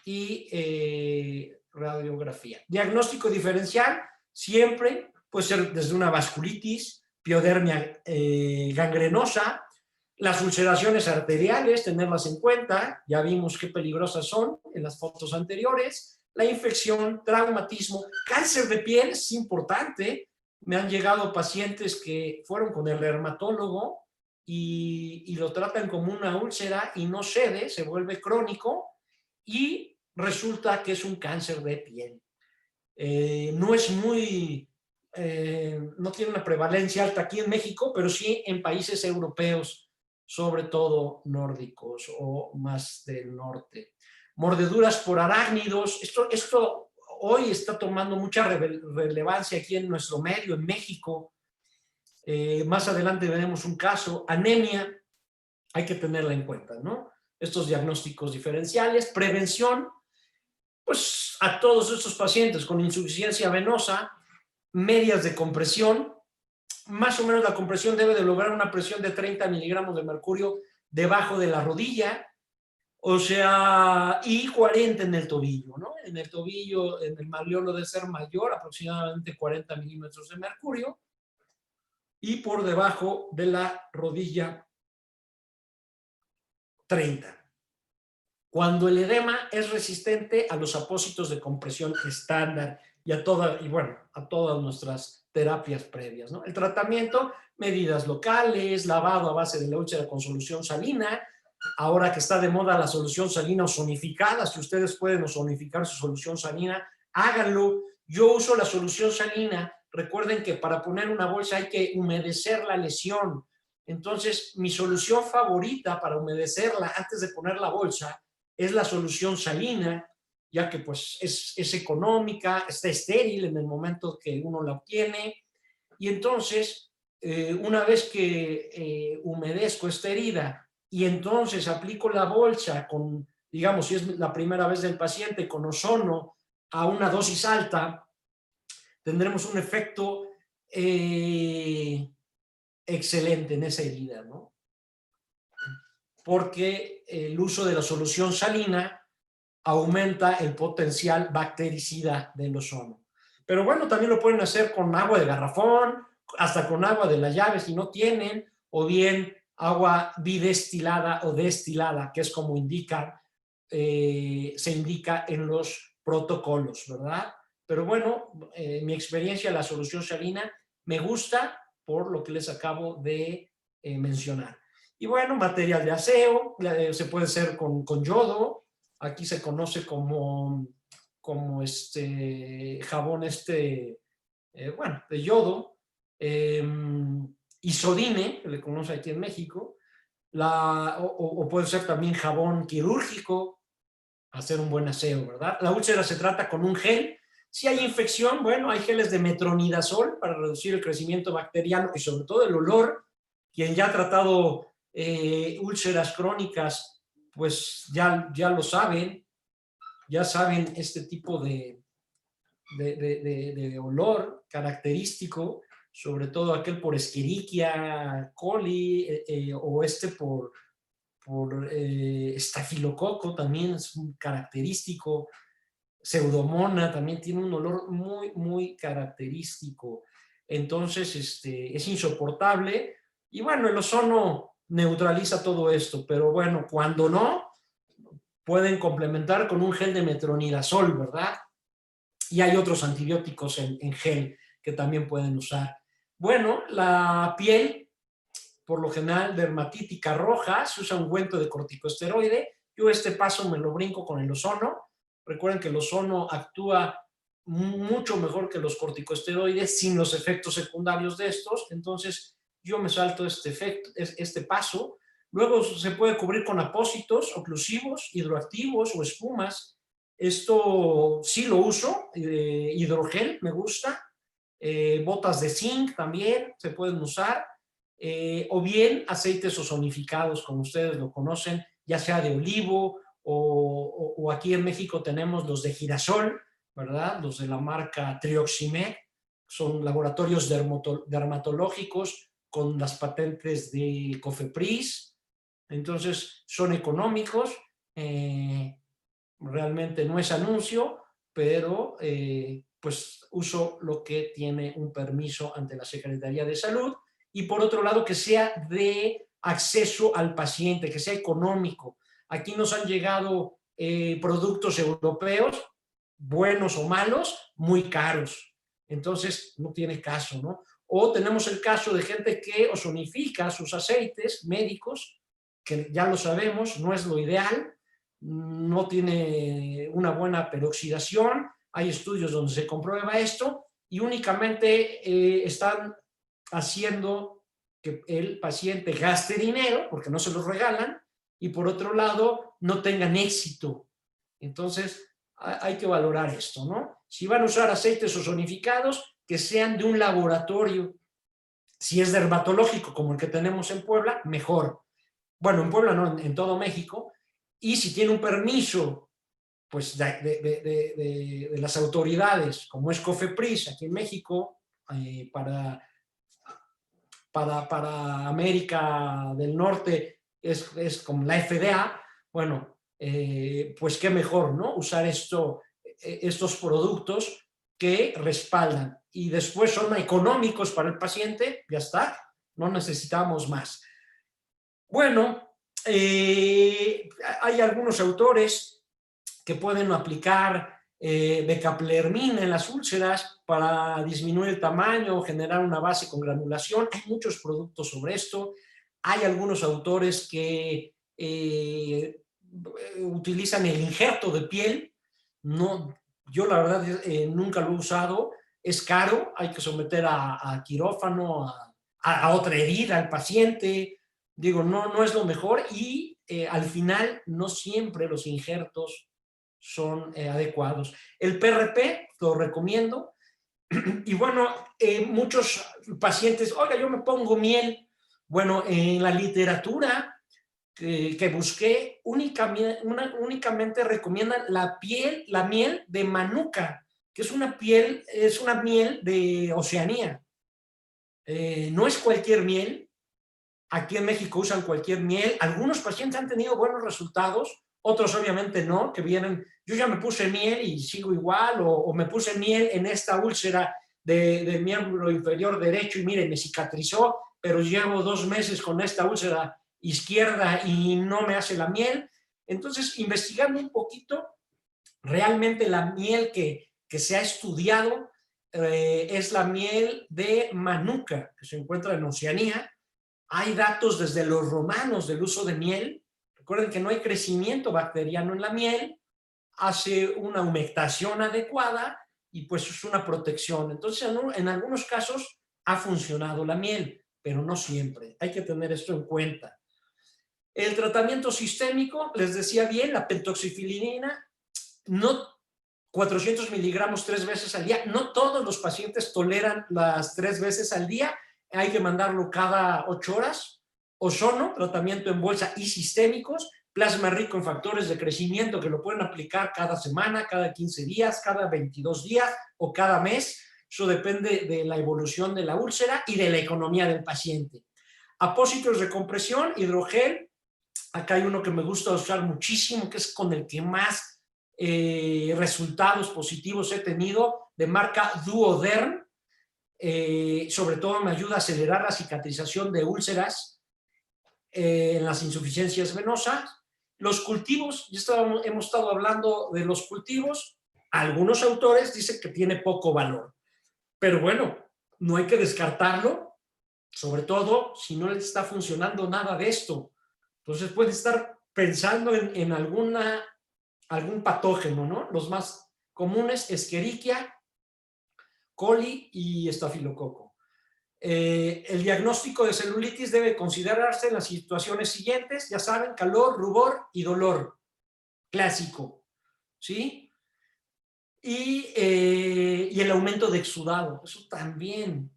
y radiografía. Diagnóstico diferencial siempre puede ser desde una vasculitis, piodermia gangrenosa, las ulceraciones arteriales, tenerlas en cuenta, ya vimos qué peligrosas son en las fotos anteriores, la infección, traumatismo, cáncer de piel es importante. Me han llegado pacientes que fueron con el dermatólogo y lo tratan como una úlcera y no cede, se vuelve crónico y resulta que es un cáncer de piel. No es muy, no tiene una prevalencia alta aquí en México, pero sí en países europeos, sobre todo nórdicos o más del norte. Mordeduras por arácnidos, esto hoy está tomando mucha relevancia aquí en nuestro medio, en México. Más adelante veremos un caso. Anemia, hay que tenerla en cuenta, ¿no? Estos diagnósticos diferenciales. Prevención, pues a todos estos pacientes con insuficiencia venosa, medias de compresión, más o menos la compresión debe de lograr una presión de 30 miligramos de mercurio debajo de la rodilla, o sea, y 40 en el tobillo, ¿no? En el tobillo, en el malleolo debe ser mayor, aproximadamente 40 milímetros de mercurio, y por debajo de la rodilla 30. Cuando el edema es resistente a los apósitos de compresión estándar y a todas nuestras terapias previas, ¿no? El tratamiento, medidas locales, lavado a base de la úlcera con solución salina. Ahora que está de moda la solución salina ozonificada, si ustedes pueden ozonificar su solución salina, háganlo. Yo uso la solución salina. Recuerden que para poner una bolsa hay que humedecer la lesión. Entonces, mi solución favorita para humedecerla antes de poner la bolsa es la solución salina, ya que pues es económica, está estéril en el momento que uno la obtiene. Y entonces, una vez que humedezco esta herida y entonces aplico la bolsa con, digamos, si es la primera vez del paciente, con ozono a una dosis alta, tendremos un efecto excelente en esa herida, ¿no? Porque el uso de la solución salina aumenta el potencial bactericida del ozono. Pero bueno, también lo pueden hacer con agua de garrafón, hasta con agua de la llave si no tienen, o bien agua bidestilada o destilada, que es como se indica en los protocolos, ¿verdad? Pero bueno, mi experiencia, la solución salina, me gusta por lo que les acabo de mencionar. Y bueno, material de aseo, se puede hacer con yodo. Aquí se conoce como jabón de yodo. Isodine, que le conoce aquí en México. O puede ser también jabón quirúrgico, hacer un buen aseo, ¿verdad? La úlcera se trata con un gel. Si hay infección, bueno, hay geles de metronidazol para reducir el crecimiento bacteriano y sobre todo el olor. Quien ya ha tratado úlceras crónicas, pues ya lo saben, ya saben este tipo de olor característico, sobre todo aquel por Escherichia coli o por estafilococo también es un característico. Pseudomonas también tiene un olor muy, muy característico. Entonces, es insoportable. Y bueno, el ozono neutraliza todo esto, pero bueno, cuando no, pueden complementar con un gel de metronidazol, ¿verdad? Y hay otros antibióticos en gel que también pueden usar. Bueno, la piel, por lo general, dermatítica roja, se usa ungüento de corticosteroide. Yo este paso me lo brinco con el ozono. Recuerden que el ozono actúa mucho mejor que los corticosteroides sin los efectos secundarios de estos. Entonces, yo me salto este paso. Luego se puede cubrir con apósitos oclusivos, hidroactivos o espumas. Esto sí lo uso. Hidrogel me gusta. Botas de zinc también se pueden usar. O bien aceites ozonificados, como ustedes lo conocen, ya sea de olivo o aquí en México tenemos los de girasol, ¿verdad? Los de la marca Trioximec, son laboratorios dermatológicos con las patentes de Cofepris, entonces son económicos, realmente no es anuncio, pero pues uso lo que tiene un permiso ante la Secretaría de Salud. Y por otro lado, que sea de acceso al paciente, que sea económico. Aquí nos han llegado productos europeos, buenos o malos, muy caros. Entonces, no tiene caso, ¿no? O tenemos el caso de gente que ozonifica sus aceites médicos, que ya lo sabemos, no es lo ideal, no tiene una buena peroxidación. Hay estudios donde se comprueba esto y únicamente están haciendo que el paciente gaste dinero, porque no se los regalan, y por otro lado, no tengan éxito. Entonces, hay que valorar esto, ¿no? Si van a usar aceites ozonificados, que sean de un laboratorio. Si es dermatológico, como el que tenemos en Puebla, mejor. Bueno, en Puebla no, en todo México. Y si tiene un permiso, pues, de las autoridades, como es COFEPRIS aquí en México, para América del Norte es como la FDA, bueno, pues qué mejor, ¿no? Usar estos productos que respaldan y después son económicos para el paciente, ya está, no necesitamos más. Bueno, hay algunos autores que pueden aplicar becaplermina en las úlceras para disminuir el tamaño o generar una base con granulación. Hay muchos productos sobre esto. Hay algunos autores que utilizan el injerto de piel. No, yo la verdad nunca lo he usado. Es caro, hay que someter a quirófano, a otra herida al paciente. Digo, no es lo mejor y al final no siempre los injertos son adecuados. El PRP lo recomiendo. Y bueno, muchos pacientes, oiga, yo me pongo miel. Bueno, en la literatura que busqué, únicamente recomiendan la miel de manuka, que es una miel de Oceanía. No es cualquier miel. Aquí en México usan cualquier miel. Algunos pacientes han tenido buenos resultados, otros obviamente no, que vienen, yo ya me puse miel y sigo igual, o me puse miel en esta úlcera del miembro inferior derecho y mire, me cicatrizó, pero llevo 2 meses con esta úlcera izquierda y no me hace la miel. Entonces, investigando un poquito, realmente la miel que se ha estudiado es la miel de manuka, que se encuentra en Oceanía. Hay datos desde los romanos del uso de miel. Recuerden que no hay crecimiento bacteriano en la miel, hace una humectación adecuada y pues es una protección. Entonces, en algunos casos ha funcionado la miel, pero no siempre. Hay que tener esto en cuenta. El tratamiento sistémico, les decía bien, la pentoxifilina, no 400 miligramos 3 veces al día. No todos los pacientes toleran las 3 veces al día. Hay que mandarlo cada 8 horas. Ozono, tratamiento en bolsa y sistémicos. Plasma rico en factores de crecimiento que lo pueden aplicar cada semana, cada 15 días, cada 22 días o cada mes. Eso depende de la evolución de la úlcera y de la economía del paciente. Apósitos de compresión, hidrogel. Acá hay uno que me gusta usar muchísimo, que es con el que más resultados positivos he tenido, de marca Duoderm. Sobre todo me ayuda a acelerar la cicatrización de úlceras en las insuficiencias venosas. Los cultivos, hemos estado hablando de los cultivos. Algunos autores dicen que tiene poco valor, pero bueno, no hay que descartarlo, sobre todo si no le está funcionando nada de esto. Entonces puede estar pensando en algún patógeno, ¿no? Los más comunes, Escherichia coli y estafilococo. El diagnóstico de celulitis debe considerarse en las situaciones siguientes, ya saben, calor, rubor y dolor, clásico, ¿sí? Y el aumento de exudado, eso también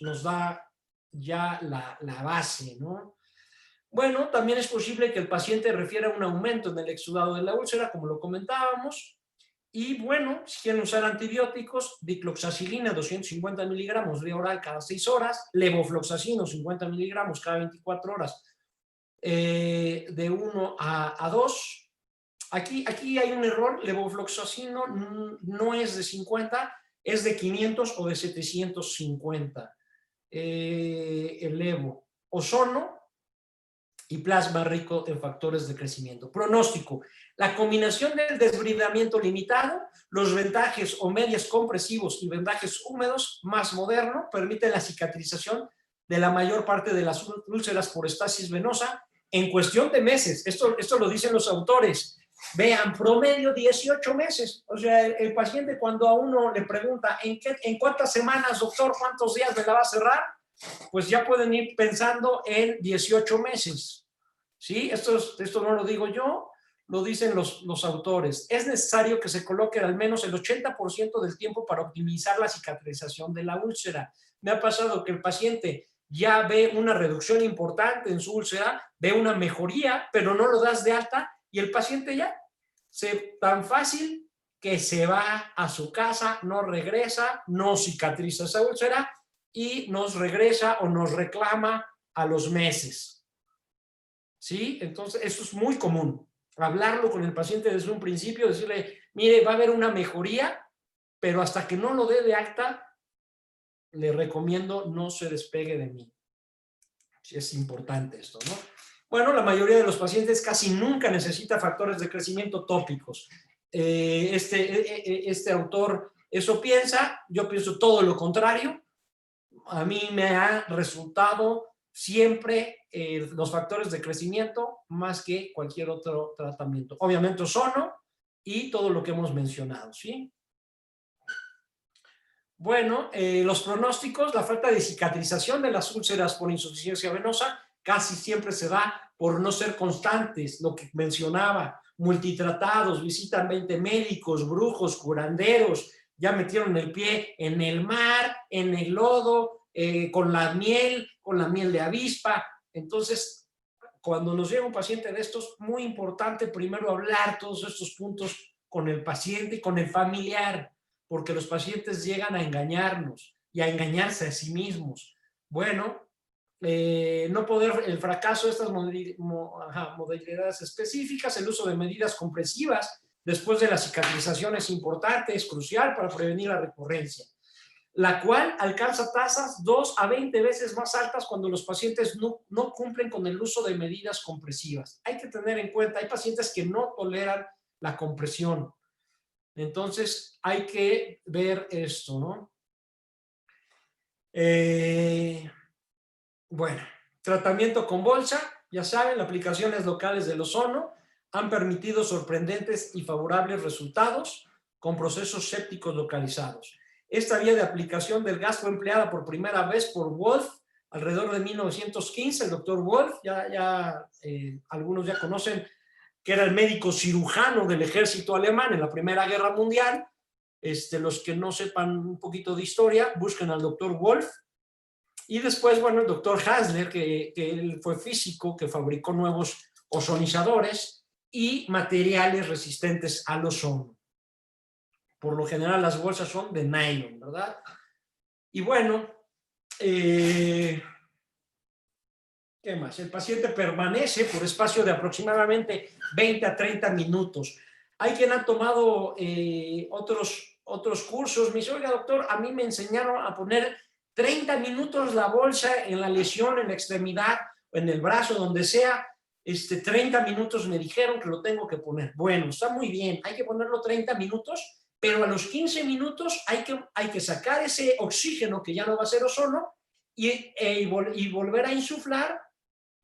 nos da ya la base, ¿no? Bueno, también es posible que el paciente refiera un aumento en el exudado de la úlcera, como lo comentábamos. Y bueno, si quieren usar antibióticos, dicloxacilina 250 miligramos vía oral cada 6 horas, levofloxacino 50 miligramos cada 24 horas, de 1 a 2. Aquí hay un error, levofloxacino no es de 50, es de 500 o de 750. El levo. Ozono y plasma rico en factores de crecimiento. Pronóstico. La combinación del desbridamiento limitado, los vendajes o medias compresivos y vendajes húmedos más moderno permite la cicatrización de la mayor parte de las úlceras por estasis venosa en cuestión de meses. Esto lo dicen los autores. Vean, promedio 18 meses. O sea, el paciente cuando a uno le pregunta ¿en cuántas semanas, doctor, cuántos días me la va a cerrar? Pues ya pueden ir pensando en 18 meses. ¿Sí? Esto no lo digo yo, lo dicen los autores. Es necesario que se coloque al menos el 80% del tiempo para optimizar la cicatrización de la úlcera. Me ha pasado que el paciente ya ve una reducción importante en su úlcera, ve una mejoría, pero no lo das de alta y el paciente ya tan fácil que se va a su casa, no regresa, no cicatriza esa úlcera y nos regresa o nos reclama a los meses. ¿Sí? Entonces, eso es muy común. Hablarlo con el paciente desde un principio, decirle, mire, va a haber una mejoría, pero hasta que no lo dé de alta, le recomiendo no se despegue de mí. Es importante esto, ¿no? Bueno, la mayoría de los pacientes casi nunca necesita factores de crecimiento tópicos. Este autor eso piensa, yo pienso todo lo contrario. A mí me ha resultado siempre los factores de crecimiento más que cualquier otro tratamiento. Obviamente ozono y todo lo que hemos mencionado, ¿sí? Bueno, los pronósticos, la falta de cicatrización de las úlceras por insuficiencia venosa casi siempre se da por no ser constantes, lo que mencionaba, multitratados, visitan 20 médicos, brujos, curanderos, ya metieron el pie en el mar, en el lodo, con la miel de avispa. Entonces, cuando nos llega un paciente de estos, muy importante primero hablar todos estos puntos con el paciente y con el familiar, porque los pacientes llegan a engañarnos y a engañarse a sí mismos. Bueno, el fracaso de estas modalidades específicas, el uso de medidas compresivas después de la cicatrización es importante, es crucial para prevenir la recurrencia, la cual alcanza tasas 2 a 20 veces más altas cuando los pacientes no cumplen con el uso de medidas compresivas. Hay que tener en cuenta, hay pacientes que no toleran la compresión. Entonces, hay que ver esto, ¿no? Bueno, tratamiento con bolsa, ya saben, aplicaciones locales del ozono han permitido sorprendentes y favorables resultados con procesos sépticos localizados. Esta vía de aplicación del gas fue empleada por primera vez por Wolf alrededor de 1915. El doctor Wolf, algunos ya conocen, que era el médico cirujano del ejército alemán en la Primera Guerra Mundial. Los que no sepan un poquito de historia, busquen al doctor Wolf. Y después, bueno, el doctor Hasler, que él fue físico, que fabricó nuevos ozonizadores y materiales resistentes al ozono. Por lo general, las bolsas son de nylon, ¿verdad? Y bueno, ¿qué más? El paciente permanece por espacio de aproximadamente 20 a 30 minutos. Hay quien ha tomado otros cursos. Me dice, oiga, doctor, a mí me enseñaron a poner 30 minutos la bolsa en la lesión, en la extremidad, en el brazo, donde sea. 30 minutos me dijeron que lo tengo que poner. Bueno, está muy bien, hay que ponerlo 30 minutos, pero a los 15 minutos hay que sacar ese oxígeno que ya no va a ser ozono y volver a insuflar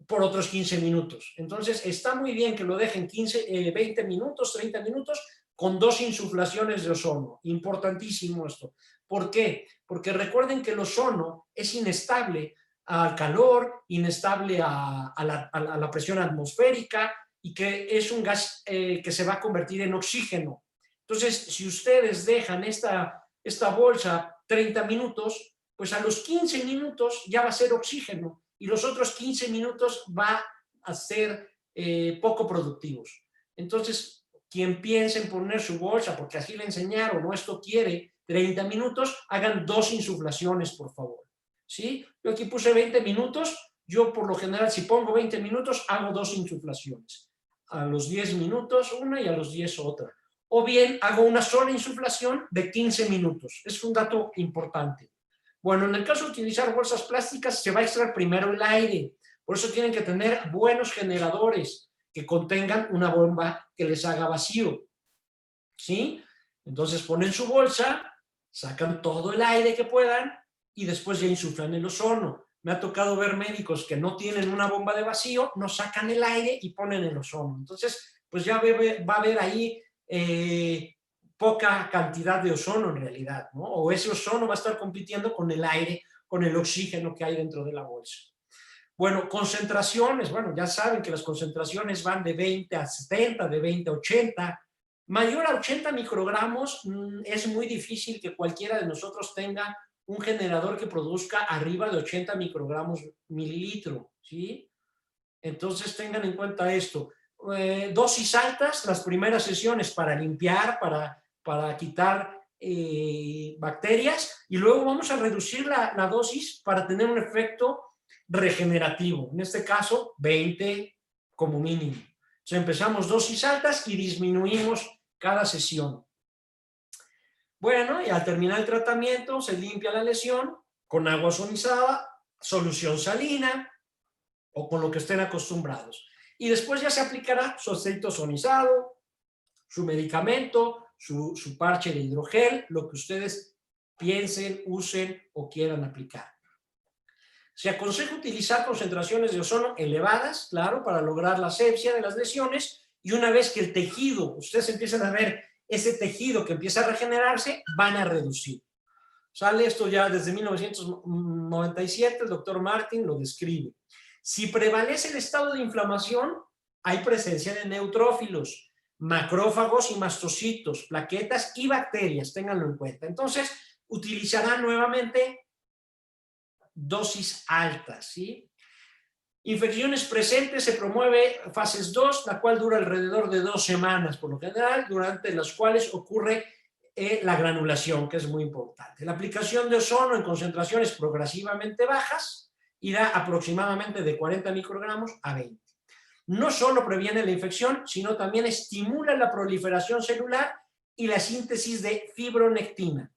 por otros 15 minutos. Entonces, está muy bien que lo dejen 20 minutos, 30 minutos, con 2 insuflaciones de ozono. Importantísimo esto. ¿Por qué? Porque recuerden que el ozono es inestable al calor, inestable a la presión atmosférica y que es un gas que se va a convertir en oxígeno. Entonces, si ustedes dejan esta bolsa 30 minutos, pues a los 15 minutos ya va a ser oxígeno y los otros 15 minutos va a ser poco productivos. Entonces, quien piense en poner su bolsa, porque así le enseñaron, o esto quiere 30 minutos, hagan 2 insuflaciones, por favor. ¿Sí? Yo aquí puse 20 minutos, yo por lo general si pongo 20 minutos hago 2 insuflaciones. A los 10 minutos una y a los 10 otra. O bien hago una sola insuflación de 15 minutos. Es un dato importante. Bueno, en el caso de utilizar bolsas plásticas se va a extraer primero el aire, Por eso tienen que tener buenos generadores que contengan una bomba que les haga vacío, ¿sí? Entonces ponen su bolsa, sacan todo el aire que puedan y después ya insuflan el ozono. Me ha tocado ver médicos que no tienen una bomba de vacío, no sacan el aire y ponen el ozono. Entonces, pues ya va a haber ahí poca cantidad de ozono en realidad, ¿no? O ese ozono va a estar compitiendo con el aire, con el oxígeno que hay dentro de la bolsa. Bueno, concentraciones, bueno, ya saben que las concentraciones van de 20 a 70, de 20 a 80. Mayor a 80 microgramos, es muy difícil que cualquiera de nosotros tenga un generador que produzca arriba de 80 microgramos mililitro, ¿sí? Entonces tengan en cuenta esto. Dosis altas, las primeras sesiones para limpiar, para quitar bacterias, y luego vamos a reducir la dosis para tener un efecto regenerativo. En este caso, 20 como mínimo. Entonces empezamos dosis altas y disminuimos cada sesión. Bueno, y al terminar el tratamiento se limpia la lesión con agua ozonizada, solución salina o con lo que estén acostumbrados. Y después ya se aplicará su aceite ozonizado, su medicamento, su parche de hidrogel, lo que ustedes piensen, usen o quieran aplicar. Se aconseja utilizar concentraciones de ozono elevadas, claro, para lograr la asepsia de las lesiones, y una vez que el tejido, ustedes empiezan a ver ese tejido que empieza a regenerarse, van a reducir. Sale esto ya desde 1997, el doctor Martin lo describe. Si prevalece el estado de inflamación, hay presencia de neutrófilos, macrófagos y mastocitos, plaquetas y bacterias, ténganlo en cuenta. Entonces, utilizarán nuevamente dosis altas, ¿sí? Infecciones presentes, se promueve fases 2, la cual dura alrededor de 2 semanas, por lo general, durante las cuales ocurre la granulación, que es muy importante. La aplicación de ozono en concentraciones progresivamente bajas irá aproximadamente de 40 microgramos a 20. No solo previene la infección, sino también estimula la proliferación celular y la síntesis de fibronectina,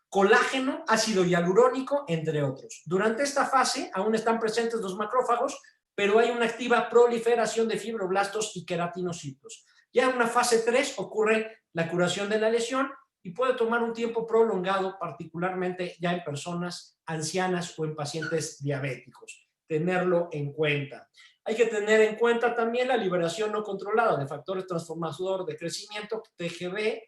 colágeno, ácido hialurónico, entre otros. Durante esta fase aún están presentes los macrófagos, pero hay una activa proliferación de fibroblastos y queratinocitos. Ya en una fase 3 ocurre la curación de la lesión y puede tomar un tiempo prolongado, particularmente ya en personas ancianas o en pacientes diabéticos. Tenerlo en cuenta. Hay que tener en cuenta también la liberación no controlada de factores transformadores de crecimiento, TGB,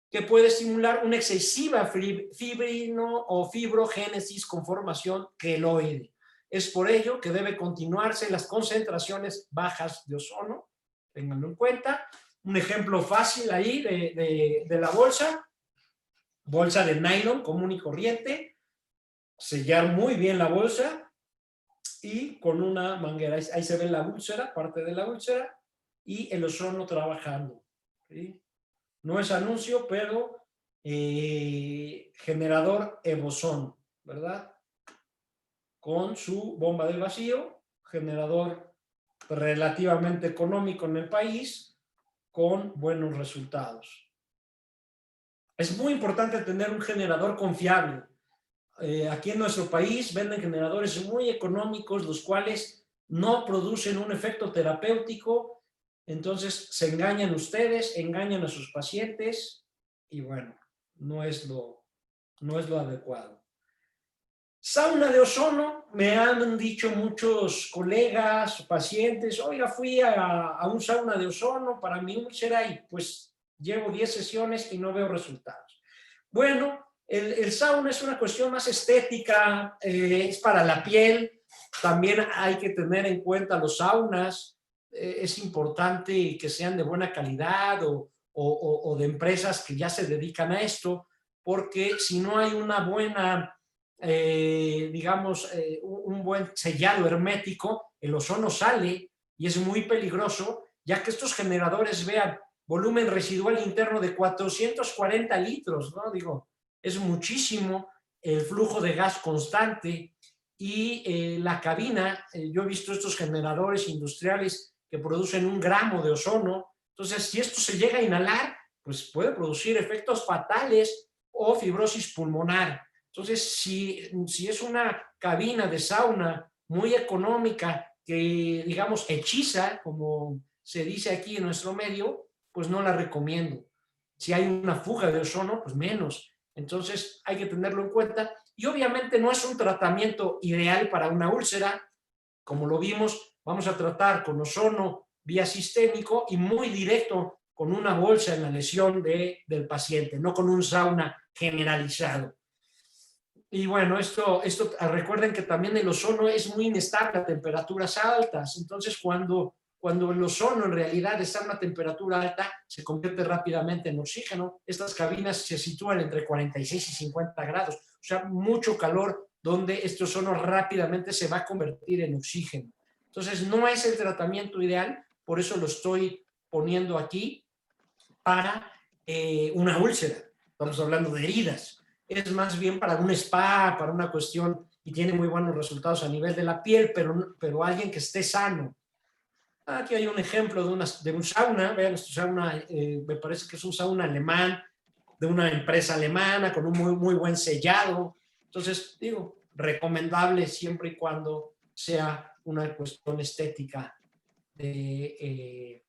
que puede estimular una excesiva fibrino o fibrogénesis con formación queloide. Es por ello que debe continuarse las concentraciones bajas de ozono, ténganlo en cuenta. Un ejemplo fácil ahí de la bolsa de nylon común y corriente, sellar muy bien la bolsa y con una manguera, ahí se ve la úlcera, parte de la úlcera y el ozono trabajando, ¿sí? No es anuncio, pero generador Evozón, ¿verdad? Con su bomba de vacío, generador relativamente económico en el país, con buenos resultados. Es muy importante tener un generador confiable. Aquí en nuestro país venden generadores muy económicos, los cuales no producen un efecto terapéutico. Entonces se engañan ustedes, engañan a sus pacientes y bueno, no es lo adecuado. Sauna de ozono, me han dicho muchos colegas, pacientes, oiga, fui a un sauna de ozono para mi úlcera y pues llevo 10 sesiones y no veo resultados. Bueno, el sauna es una cuestión más estética, es para la piel, también hay que tener en cuenta los saunas. Es importante que sean de buena calidad o de empresas que ya se dedican a esto, porque si no hay una buena, digamos, un buen sellado hermético, el ozono sale y es muy peligroso, ya que estos generadores, vean, volumen residual interno de 440 litros, ¿no? Digo, es muchísimo el flujo de gas constante y la cabina, yo he visto estos generadores industriales que producen 1 gramo de ozono. Entonces, si esto se llega a inhalar, pues puede producir efectos fatales o fibrosis pulmonar. Entonces, si es una cabina de sauna muy económica digamos, hechiza, como se dice aquí en nuestro medio, pues no la recomiendo. Si hay una fuga de ozono, pues menos. Entonces hay que tenerlo en cuenta. Y obviamente no es un tratamiento ideal para una úlcera. Como lo vimos, vamos a tratar con ozono vía sistémico y muy directo con una bolsa en la lesión del paciente, no con un sauna generalizado. Y bueno, esto recuerden que también el ozono es muy inestable a temperaturas altas. Entonces, cuando el ozono en realidad está a una temperatura alta, se convierte rápidamente en oxígeno. Estas cabinas se sitúan entre 46 y 50 grados, o sea, mucho calor, donde este ozono rápidamente se va a convertir en oxígeno. Entonces, no es el tratamiento ideal, por eso lo estoy poniendo aquí para una úlcera. Estamos hablando de heridas. Es más bien para un spa, para una cuestión, y tiene muy buenos resultados a nivel de la piel, pero alguien que esté sano. Aquí hay un ejemplo de un sauna. Vean, este sauna, me parece que es un sauna alemán, de una empresa alemana, con un muy, muy buen sellado. Entonces, digo, recomendable siempre y cuando sea una cuestión estética de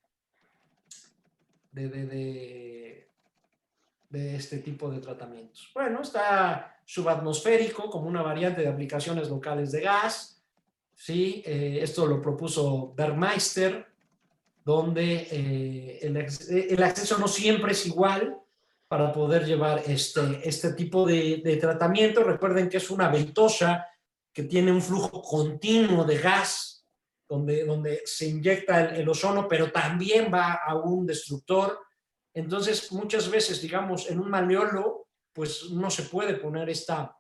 este tipo de tratamientos. Bueno, está subatmosférico como una variante de aplicaciones locales de gas. ¿Sí? Esto lo propuso Bergmeister, donde el acceso no siempre es igual para poder llevar este tipo de tratamiento. Recuerden que es una ventosa que tiene un flujo continuo de gas, donde se inyecta el ozono, pero también va a un destructor. Entonces, muchas veces, digamos, en un malleolo, pues no se puede poner esta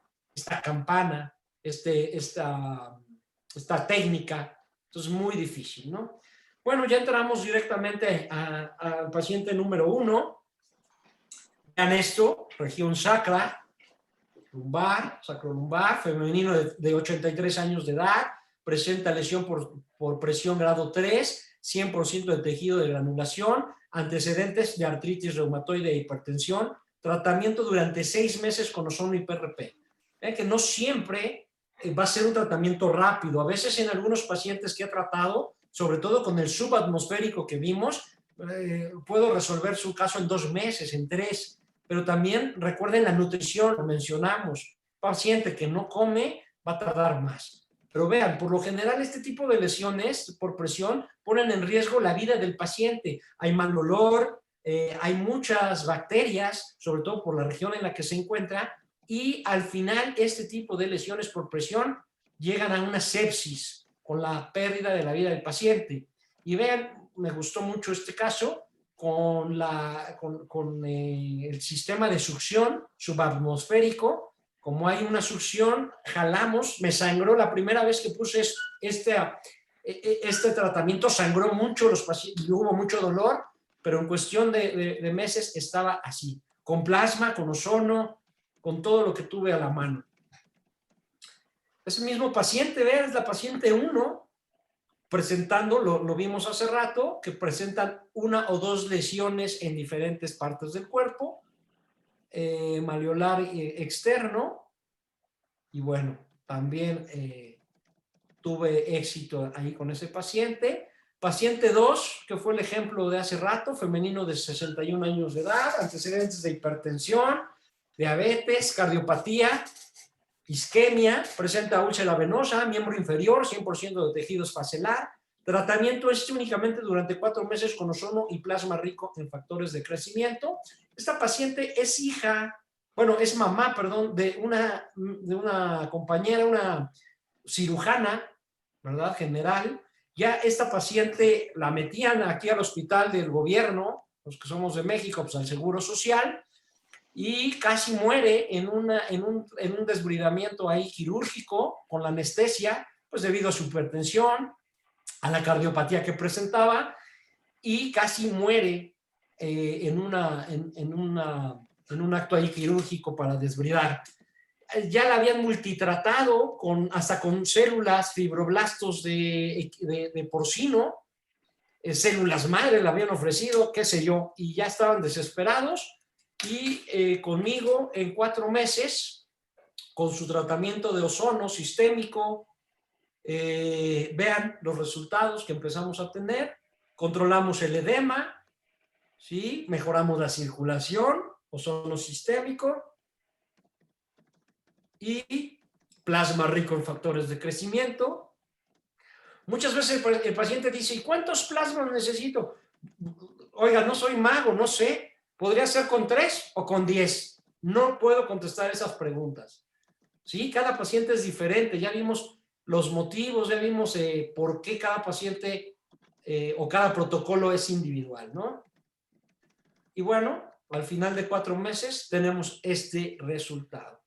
campana, esta técnica. Entonces, muy difícil, ¿no? Bueno, ya entramos directamente al paciente número 1. Vean esto, región sacra, lumbar, sacrolumbar, femenino de 83 años de edad, presenta lesión por presión grado 3, 100% de tejido de granulación, antecedentes de artritis reumatoide e hipertensión, tratamiento durante 6 meses con ozono y PRP. Vean que no siempre va a ser un tratamiento rápido. A veces en algunos pacientes que he tratado, sobre todo con el subatmosférico que vimos, puedo resolver su caso en 2 meses, en 3. Pero también recuerden la nutrición, lo mencionamos. Paciente que no come va a tardar más. Pero vean, por lo general este tipo de lesiones por presión ponen en riesgo la vida del paciente. Hay mal olor, hay muchas bacterias, sobre todo por la región en la que se encuentra, y al final este tipo de lesiones por presión llegan a una sepsis con la pérdida de la vida del paciente. Y vean, me gustó mucho este caso con el sistema de succión subatmosférico. Como hay una succión, jalamos, me sangró la primera vez que puse este tratamiento, sangró mucho, los pacientes, hubo mucho dolor, pero en cuestión de meses estaba así, con plasma, con ozono, con todo lo que tuve a la mano. Ese mismo paciente, vean, es la paciente 1, presentando, lo vimos hace rato, que presentan 1 o 2 lesiones en diferentes partes del cuerpo, malleolar externo, y bueno, también tuve éxito ahí con ese paciente. Paciente 2, que fue el ejemplo de hace rato, femenino de 61 años de edad, antecedentes de hipertensión, diabetes, cardiopatía, isquemia, presenta úlcera venosa, miembro inferior, 100% de tejido esfacelar. Tratamiento es únicamente durante 4 meses con ozono y plasma rico en factores de crecimiento. Esta paciente es es mamá, perdón, de una compañera, una cirujana, ¿verdad? General. Ya esta paciente la metían aquí al hospital del gobierno, los que somos de México, pues al Seguro Social, y casi muere en un desbridamiento ahí quirúrgico con la anestesia, pues debido a su hipertensión, a la cardiopatía que presentaba, y casi muere en un acto ahí quirúrgico para desbridar. Ya la habían multitratado hasta con células fibroblastos de porcino, células madre le habían ofrecido, qué sé yo, y ya estaban desesperados. Y conmigo en 4 meses, con su tratamiento de ozono sistémico, Vean los resultados que empezamos a tener. Controlamos el edema, ¿sí? Mejoramos la circulación, ozono sistémico y plasma rico en factores de crecimiento. Muchas veces el paciente dice, ¿y cuántos plasmas necesito? Oiga, no soy mago, no sé. ¿Podría ser con 3 o con 10? No puedo contestar esas preguntas. ¿Sí? Cada paciente es diferente. Ya vimos los motivos, ya vimos por qué cada paciente o cada protocolo es individual, ¿no? Y bueno, al final de 4 meses tenemos este resultado.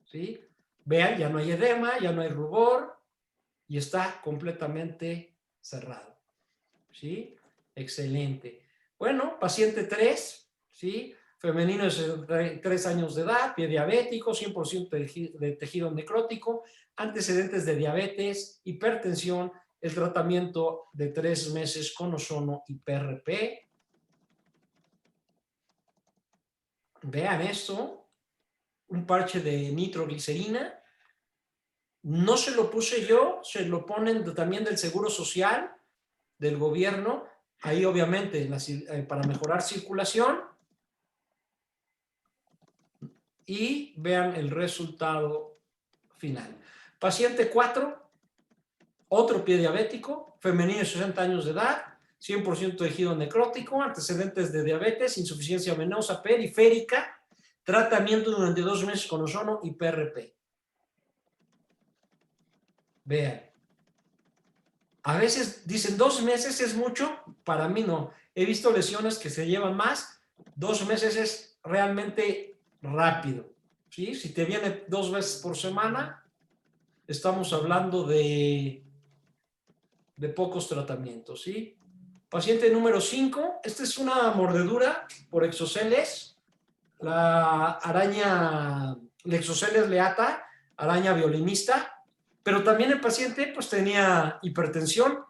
¿Sí? Vean, ya no hay edema, ya no hay rubor y está completamente cerrado. ¿Sí? Excelente. Bueno, paciente 3, ¿sí? Femenino de 63 años de edad, pie diabético, 100% de tejido necrótico, antecedentes de diabetes, hipertensión, el tratamiento de 3 meses con ozono y PRP. Vean esto, un parche de nitroglicerina. No se lo puse yo, se lo ponen también del Seguro Social, del gobierno. Ahí obviamente para mejorar circulación. Y vean el resultado final. Paciente 4, otro pie diabético, femenino de 60 años de edad, 100% tejido necrótico, antecedentes de diabetes, insuficiencia venosa periférica, tratamiento durante 2 meses con ozono y PRP. Vean. A veces dicen 2 meses es mucho, para mí no. He visto lesiones que se llevan más, 2 meses es realmente rápido, ¿sí? Si te viene 2 veces por semana, estamos hablando de pocos tratamientos, ¿sí? Paciente número 5, esta es una mordedura por exoceles, la araña Lexoceles leata, araña violinista, pero también el paciente pues tenía hipertensión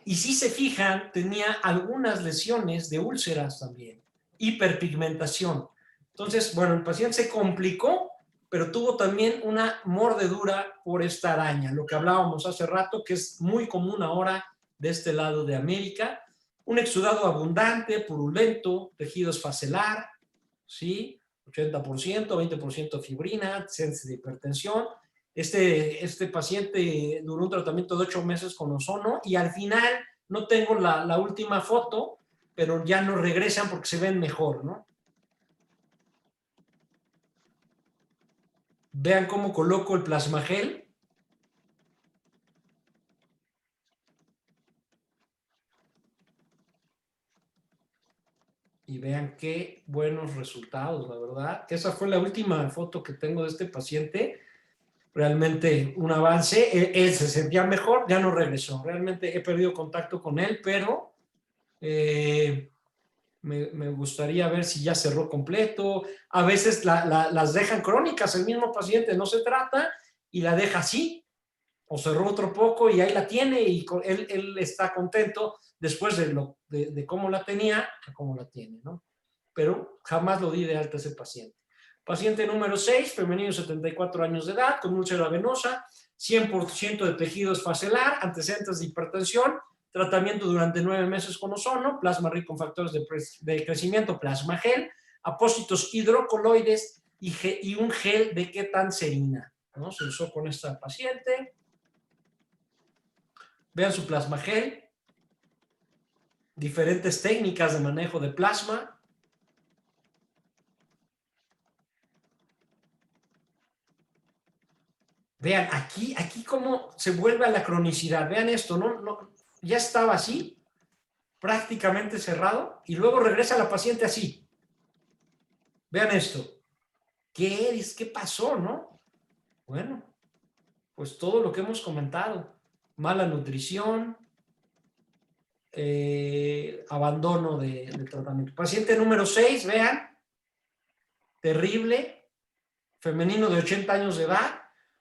y si se fijan tenía algunas lesiones de úlceras también, hiperpigmentación. Entonces, bueno, el paciente se complicó, pero tuvo también una mordedura por esta araña, lo que hablábamos hace rato, que es muy común ahora de este lado de América. Un exudado abundante, purulento, tejido esfacelar, ¿sí? 80%, 20% fibrina, antecedentes de hipertensión. Este paciente duró un tratamiento de 8 meses con ozono y al final, no tengo la última foto, pero ya no regresan porque se ven mejor, ¿no? Vean cómo coloco el plasmagel. Y vean qué buenos resultados, la verdad. Esa fue la última foto que tengo de este paciente. Realmente un avance. Él se sentía mejor, ya no regresó. Realmente he perdido contacto con él, pero me gustaría ver si ya cerró completo. A veces las dejan crónicas, el mismo paciente no se trata y la deja así, o cerró otro poco y ahí la tiene y él está contento después de cómo la tenía a cómo la tiene, ¿no? Pero jamás lo di de alta a ese paciente. Paciente número 6, femenino, 74 años de edad, con úlcera venosa, 100% de tejido esfacelar, antecedentes de hipertensión, tratamiento durante 9 meses con ozono, plasma rico en factores de crecimiento, plasma gel, apósitos hidrocoloides y un gel de ketanserina, ¿no? Se usó con esta paciente. Vean su plasma gel, diferentes técnicas de manejo de plasma. Vean, aquí cómo se vuelve a la cronicidad. Vean esto, ¿no? Ya estaba así, prácticamente cerrado, y luego regresa la paciente así. Vean esto. ¿Qué es? ¿Qué pasó, no? Bueno, pues todo lo que hemos comentado. Mala nutrición, abandono del tratamiento. Paciente número 6, vean. Terrible, femenino de 80 años de edad,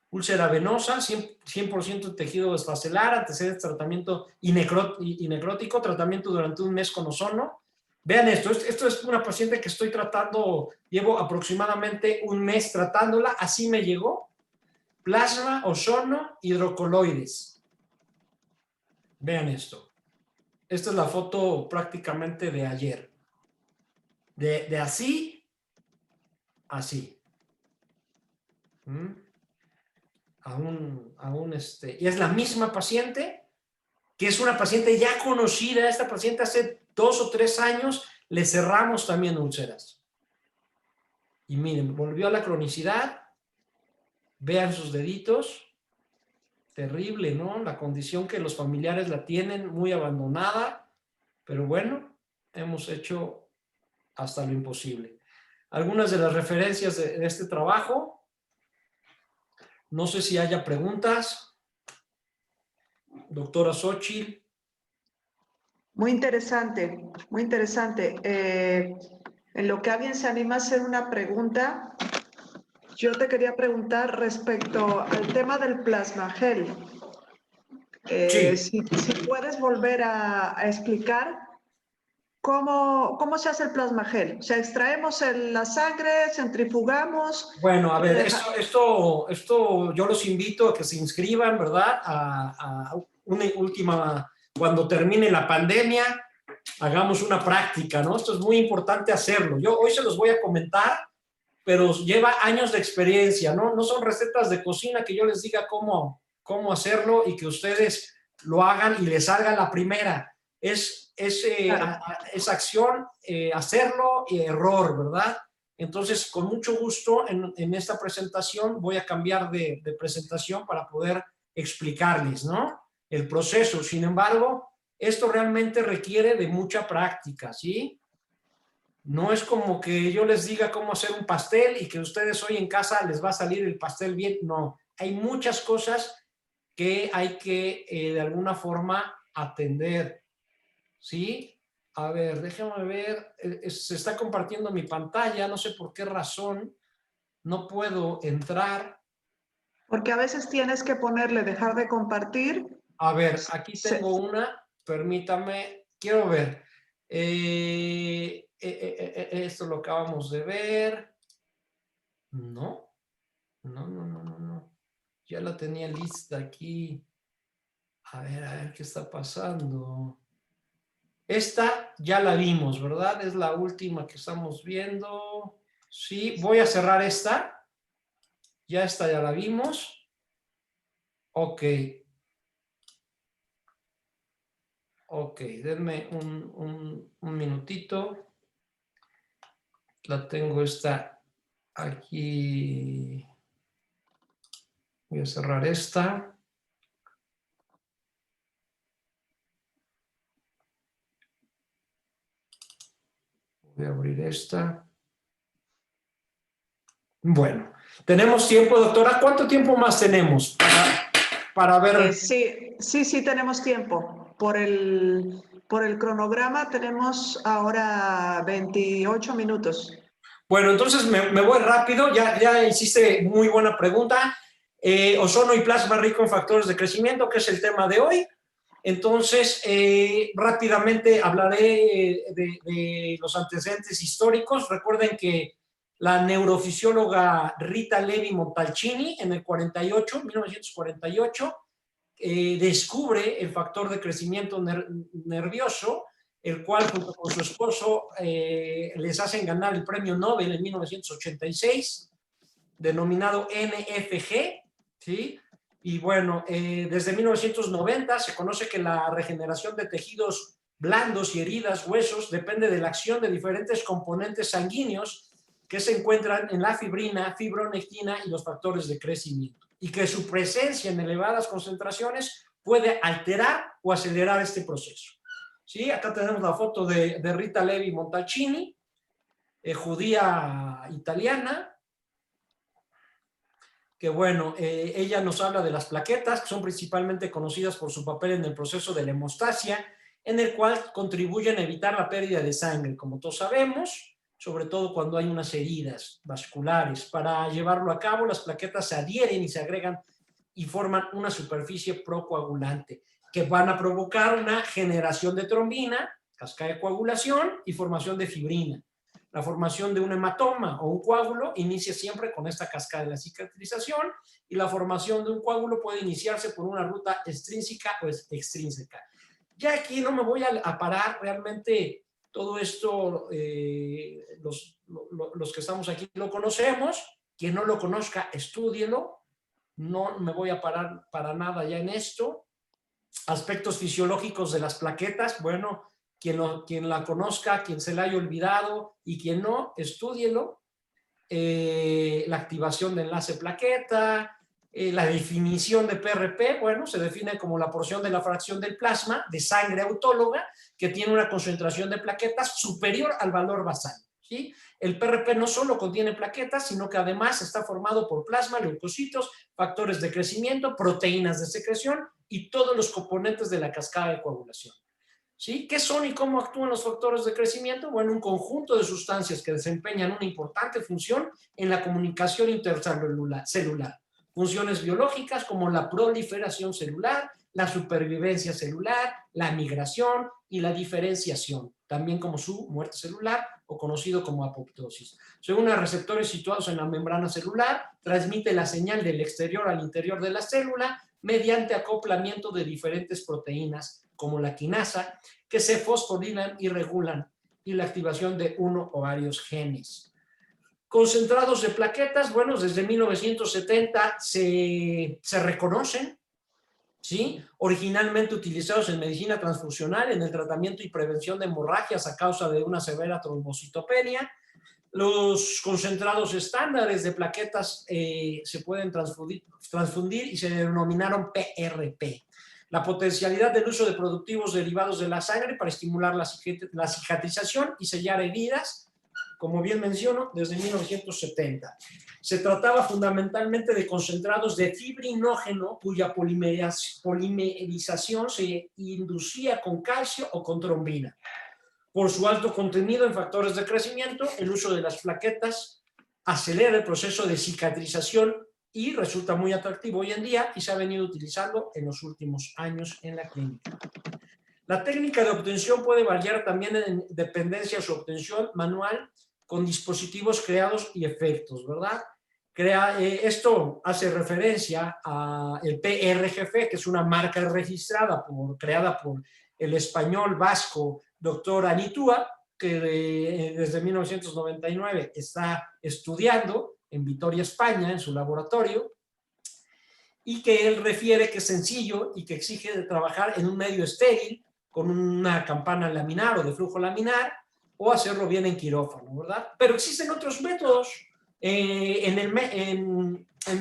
úlcera venosa, 100% tejido esfacelar, antecedentes de tratamiento y necrótico, tratamiento durante 1 mes con ozono. Vean esto es una paciente que estoy tratando, llevo aproximadamente 1 mes tratándola, así me llegó. plasma, ozono, hidrocoloides. Vean esto. Esta es la foto prácticamente de ayer. De así, así. Y es la misma paciente, que es una paciente ya conocida. Esta paciente hace 2 o 3 años le cerramos también úlceras. Y miren, volvió a la cronicidad. Vean sus deditos. Terrible, ¿no? La condición que los familiares la tienen muy abandonada. Pero bueno, hemos hecho hasta lo imposible. Algunas de las referencias de este trabajo. No sé si haya preguntas. Doctora Xochitl. Muy interesante, muy interesante. En lo que alguien se anima a hacer una pregunta, yo te quería preguntar respecto al tema del plasmagel. Sí. Si puedes volver a explicar cómo se hace el plasmagel. O sea, extraemos la sangre, centrifugamos. Bueno, a ver, esto yo los invito a que se inscriban, ¿verdad? A una última, cuando termine la pandemia, hagamos una práctica, ¿no? Esto es muy importante hacerlo. Yo hoy se los voy a comentar, pero lleva años de experiencia, ¿no? No son recetas de cocina que yo les diga cómo hacerlo y que ustedes lo hagan y les salga la primera. Es acción, hacerlo y error, ¿verdad? Entonces, con mucho gusto, en esta presentación voy a cambiar de presentación para poder explicarles, ¿no? El proceso. Sin embargo, esto realmente requiere de mucha práctica, ¿sí? No es como que yo les diga cómo hacer un pastel y que ustedes hoy en casa les va a salir el pastel bien. No, hay muchas cosas que hay que de alguna forma atender, ¿sí? A ver, déjame ver, se está compartiendo mi pantalla, no sé por qué razón, no puedo entrar. Porque a veces tienes que ponerle dejar de compartir. A ver, aquí tengo una, permítame, quiero ver. Esto lo acabamos de ver. No. Ya la tenía lista aquí. A ver qué está pasando. Esta ya la vimos, ¿verdad? Es la última que estamos viendo. Sí, voy a cerrar esta. Ya esta ya la vimos. Ok. Ok, denme un minutito. La tengo esta aquí. Voy a cerrar esta. Voy a abrir esta. Bueno, tenemos tiempo, doctora. ¿Cuánto tiempo más tenemos para ver? Sí, tenemos tiempo. Por el cronograma tenemos ahora 28 minutos. Bueno, entonces me voy rápido. Ya hiciste muy buena pregunta. Ozono y plasma rico en factores de crecimiento, que es el tema de hoy. Entonces, rápidamente hablaré de los antecedentes históricos. Recuerden que la neurofisióloga Rita Levi Montalcini en el 1948, descubre el factor de crecimiento nervioso, el cual junto con su esposo les hacen ganar el premio Nobel en 1986, denominado NFG, ¿sí? Y bueno, desde 1990 se conoce que la regeneración de tejidos blandos y heridas, huesos, depende de la acción de diferentes componentes sanguíneos que se encuentran en la fibrina, fibronectina y los factores de crecimiento, y que su presencia en elevadas concentraciones puede alterar o acelerar este proceso. ¿Sí? Acá tenemos la foto de Rita Levi Montalcini, judía italiana, que bueno, ella nos habla de las plaquetas, que son principalmente conocidas por su papel en el proceso de la hemostasia, en el cual contribuyen a evitar la pérdida de sangre, como todos sabemos, sobre todo cuando hay unas heridas vasculares. Para llevarlo a cabo, las plaquetas se adhieren y se agregan y forman una superficie procoagulante, que van a provocar una generación de trombina, cascada de coagulación y formación de fibrina. la formación de un hematoma o un coágulo inicia siempre con esta cascada de la cicatrización, y la formación de un coágulo puede iniciarse por una ruta extrínseca o extrínseca. Ya aquí no me voy a parar, realmente todo esto, los que estamos aquí lo conocemos, quien no lo conozca, estúdielo, no me voy a parar para nada ya en esto. Aspectos fisiológicos de las plaquetas, bueno, quien la conozca, quien se la haya olvidado y quien no, estúdielo. La activación de enlace plaqueta, la definición de PRP, bueno, se define como la porción de la fracción del plasma de sangre autóloga que tiene una concentración de plaquetas superior al valor basal, ¿sí? El PRP no solo contiene plaquetas, sino que además está formado por plasma, leucocitos, factores de crecimiento, proteínas de secreción y todos los componentes de la cascada de coagulación. ¿Sí? ¿Qué son y cómo actúan los factores de crecimiento? Bueno, un conjunto de sustancias que desempeñan una importante función en la comunicación intercelular. Funciones biológicas como la proliferación celular, la supervivencia celular, la migración y la diferenciación, también como su muerte celular o conocido como apoptosis. Se unen a receptores situados en la membrana celular, transmite la señal del exterior al interior de la célula mediante acoplamiento de diferentes proteínas como la quinasa, que se fosforilan y regulan, y la activación de uno o varios genes. Concentrados de plaquetas, bueno, desde 1970 se reconocen, ¿sí? Originalmente utilizados en medicina transfusional, en el tratamiento y prevención de hemorragias a causa de una severa trombocitopenia. Los concentrados estándares de plaquetas se pueden transfundir y se denominaron PRP. La potencialidad del uso de productivos derivados de la sangre para estimular la cicatrización y sellar heridas, como bien menciono, desde 1970. Se trataba fundamentalmente de concentrados de fibrinógeno cuya polimerización se inducía con calcio o con trombina. Por su alto contenido en factores de crecimiento, el uso de las plaquetas acelera el proceso de cicatrización y resulta muy atractivo hoy en día y se ha venido utilizando en los últimos años en la clínica. La técnica de obtención puede variar también en dependencia de su obtención manual con dispositivos creados y efectos, ¿verdad? Esto hace referencia al PRGF, que es una marca registrada, creada por el español vasco Dr. Anitúa, que desde 1999 está estudiando en Vitoria, España, en su laboratorio, y que él refiere que es sencillo y que exige de trabajar en un medio estéril, con una campana laminar o de flujo laminar, o hacerlo bien en quirófano, ¿verdad? Pero existen otros métodos en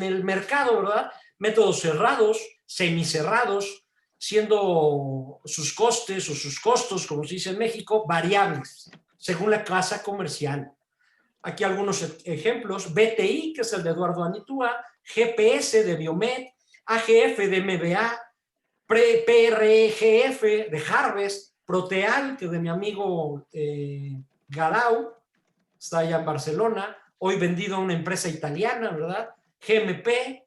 el mercado, ¿verdad? Métodos cerrados, semicerrados, siendo sus costes o sus costos, como se dice en México, variables, según la casa comercial. Aquí algunos ejemplos: BTI, que es el de Eduardo Anitúa, GPS de Biomed, AGF de MBA, PRGF de Harvest, Proteal, que es de mi amigo Garau, está allá en Barcelona, hoy vendido a una empresa italiana, ¿verdad? GMP,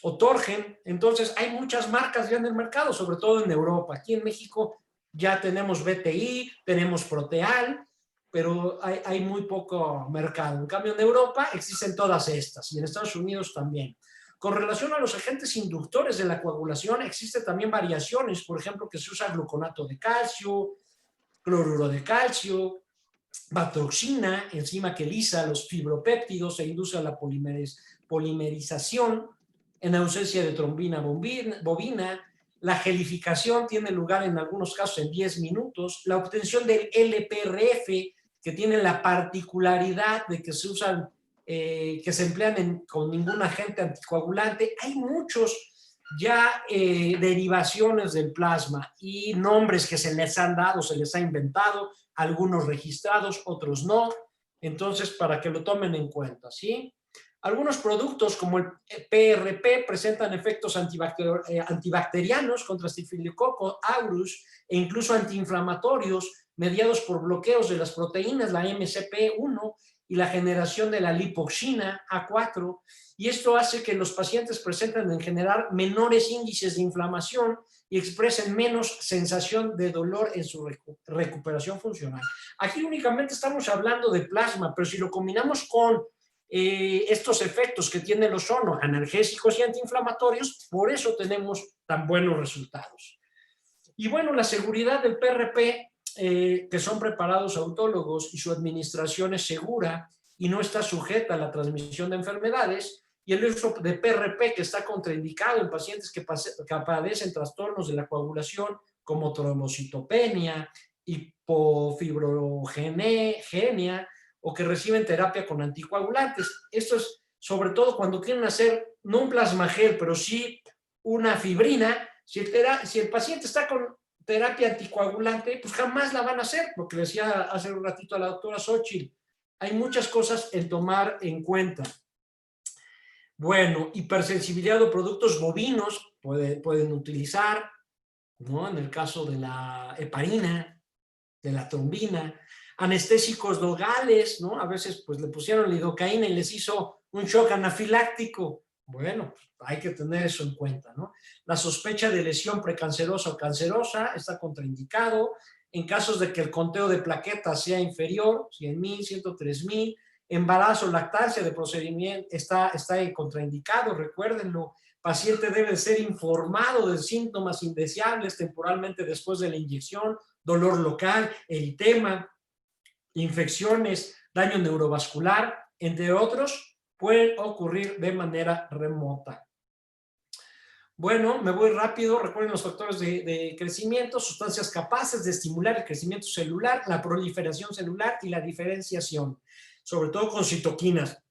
Otorgen. Entonces hay muchas marcas ya en el mercado, sobre todo en Europa. Aquí en México ya tenemos BTI, tenemos Proteal, pero hay muy poco mercado. En cambio, en Europa existen todas estas y en Estados Unidos también. Con relación a los agentes inductores de la coagulación, existen también variaciones, por ejemplo, que se usa gluconato de calcio, cloruro de calcio, batroxina, enzima que lisa los fibropéptidos e induce a la polimerización en ausencia de trombina bovina. La gelificación tiene lugar en algunos casos en 10 minutos. La obtención del LPRF, que tiene la particularidad de que se usan, que se emplean con ningún agente anticoagulante. Hay muchos ya derivaciones del plasma y nombres que se les han dado, se les ha inventado, algunos registrados, otros no. Entonces, para que lo tomen en cuenta, ¿sí? Algunos productos como el PRP presentan efectos antibacterianos contra Staphylococcus aureus e incluso antiinflamatorios mediados por bloqueos de las proteínas, la MCP1 y la generación de la lipoxina A4, y esto hace que los pacientes presenten en general menores índices de inflamación y expresen menos sensación de dolor en su recuperación funcional. Aquí únicamente estamos hablando de plasma, pero si lo combinamos con estos efectos que tiene el ozono, analgésicos y antiinflamatorios, por eso tenemos tan buenos resultados. Y bueno, la seguridad del PRP, que son preparados autólogos y su administración es segura y no está sujeta a la transmisión de enfermedades, y el uso de PRP que está contraindicado en pacientes que padecen trastornos de la coagulación como trombocitopenia, hipofibrogenia o que reciben terapia con anticoagulantes. Esto es sobre todo cuando quieren hacer no un plasmagel, pero sí una fibrina. Si el paciente está con terapia anticoagulante, pues jamás la van a hacer, porque le decía hace un ratito a la doctora Xochitl, hay muchas cosas en tomar en cuenta. Bueno, hipersensibilidad a productos bovinos pueden utilizar, ¿no? En el caso de la heparina, de la trombina, anestésicos locales, ¿no? A veces pues le pusieron lidocaína y les hizo un shock anafiláctico. Bueno, hay que tener eso en cuenta, ¿no? La sospecha de lesión precancerosa o cancerosa está contraindicado. En casos de que el conteo de plaquetas sea inferior, 100,000, 103,000, embarazo, lactancia de procedimiento está contraindicado, recuérdenlo. Paciente debe ser informado de síntomas indeseables temporalmente después de la inyección, dolor local, eritema, infecciones, daño neurovascular, entre otros, pueden ocurrir de manera remota. Bueno, me voy rápido. Recuerden los factores de crecimiento, sustancias capaces de estimular el crecimiento celular, la proliferación celular y la diferenciación, sobre todo con citoquinas,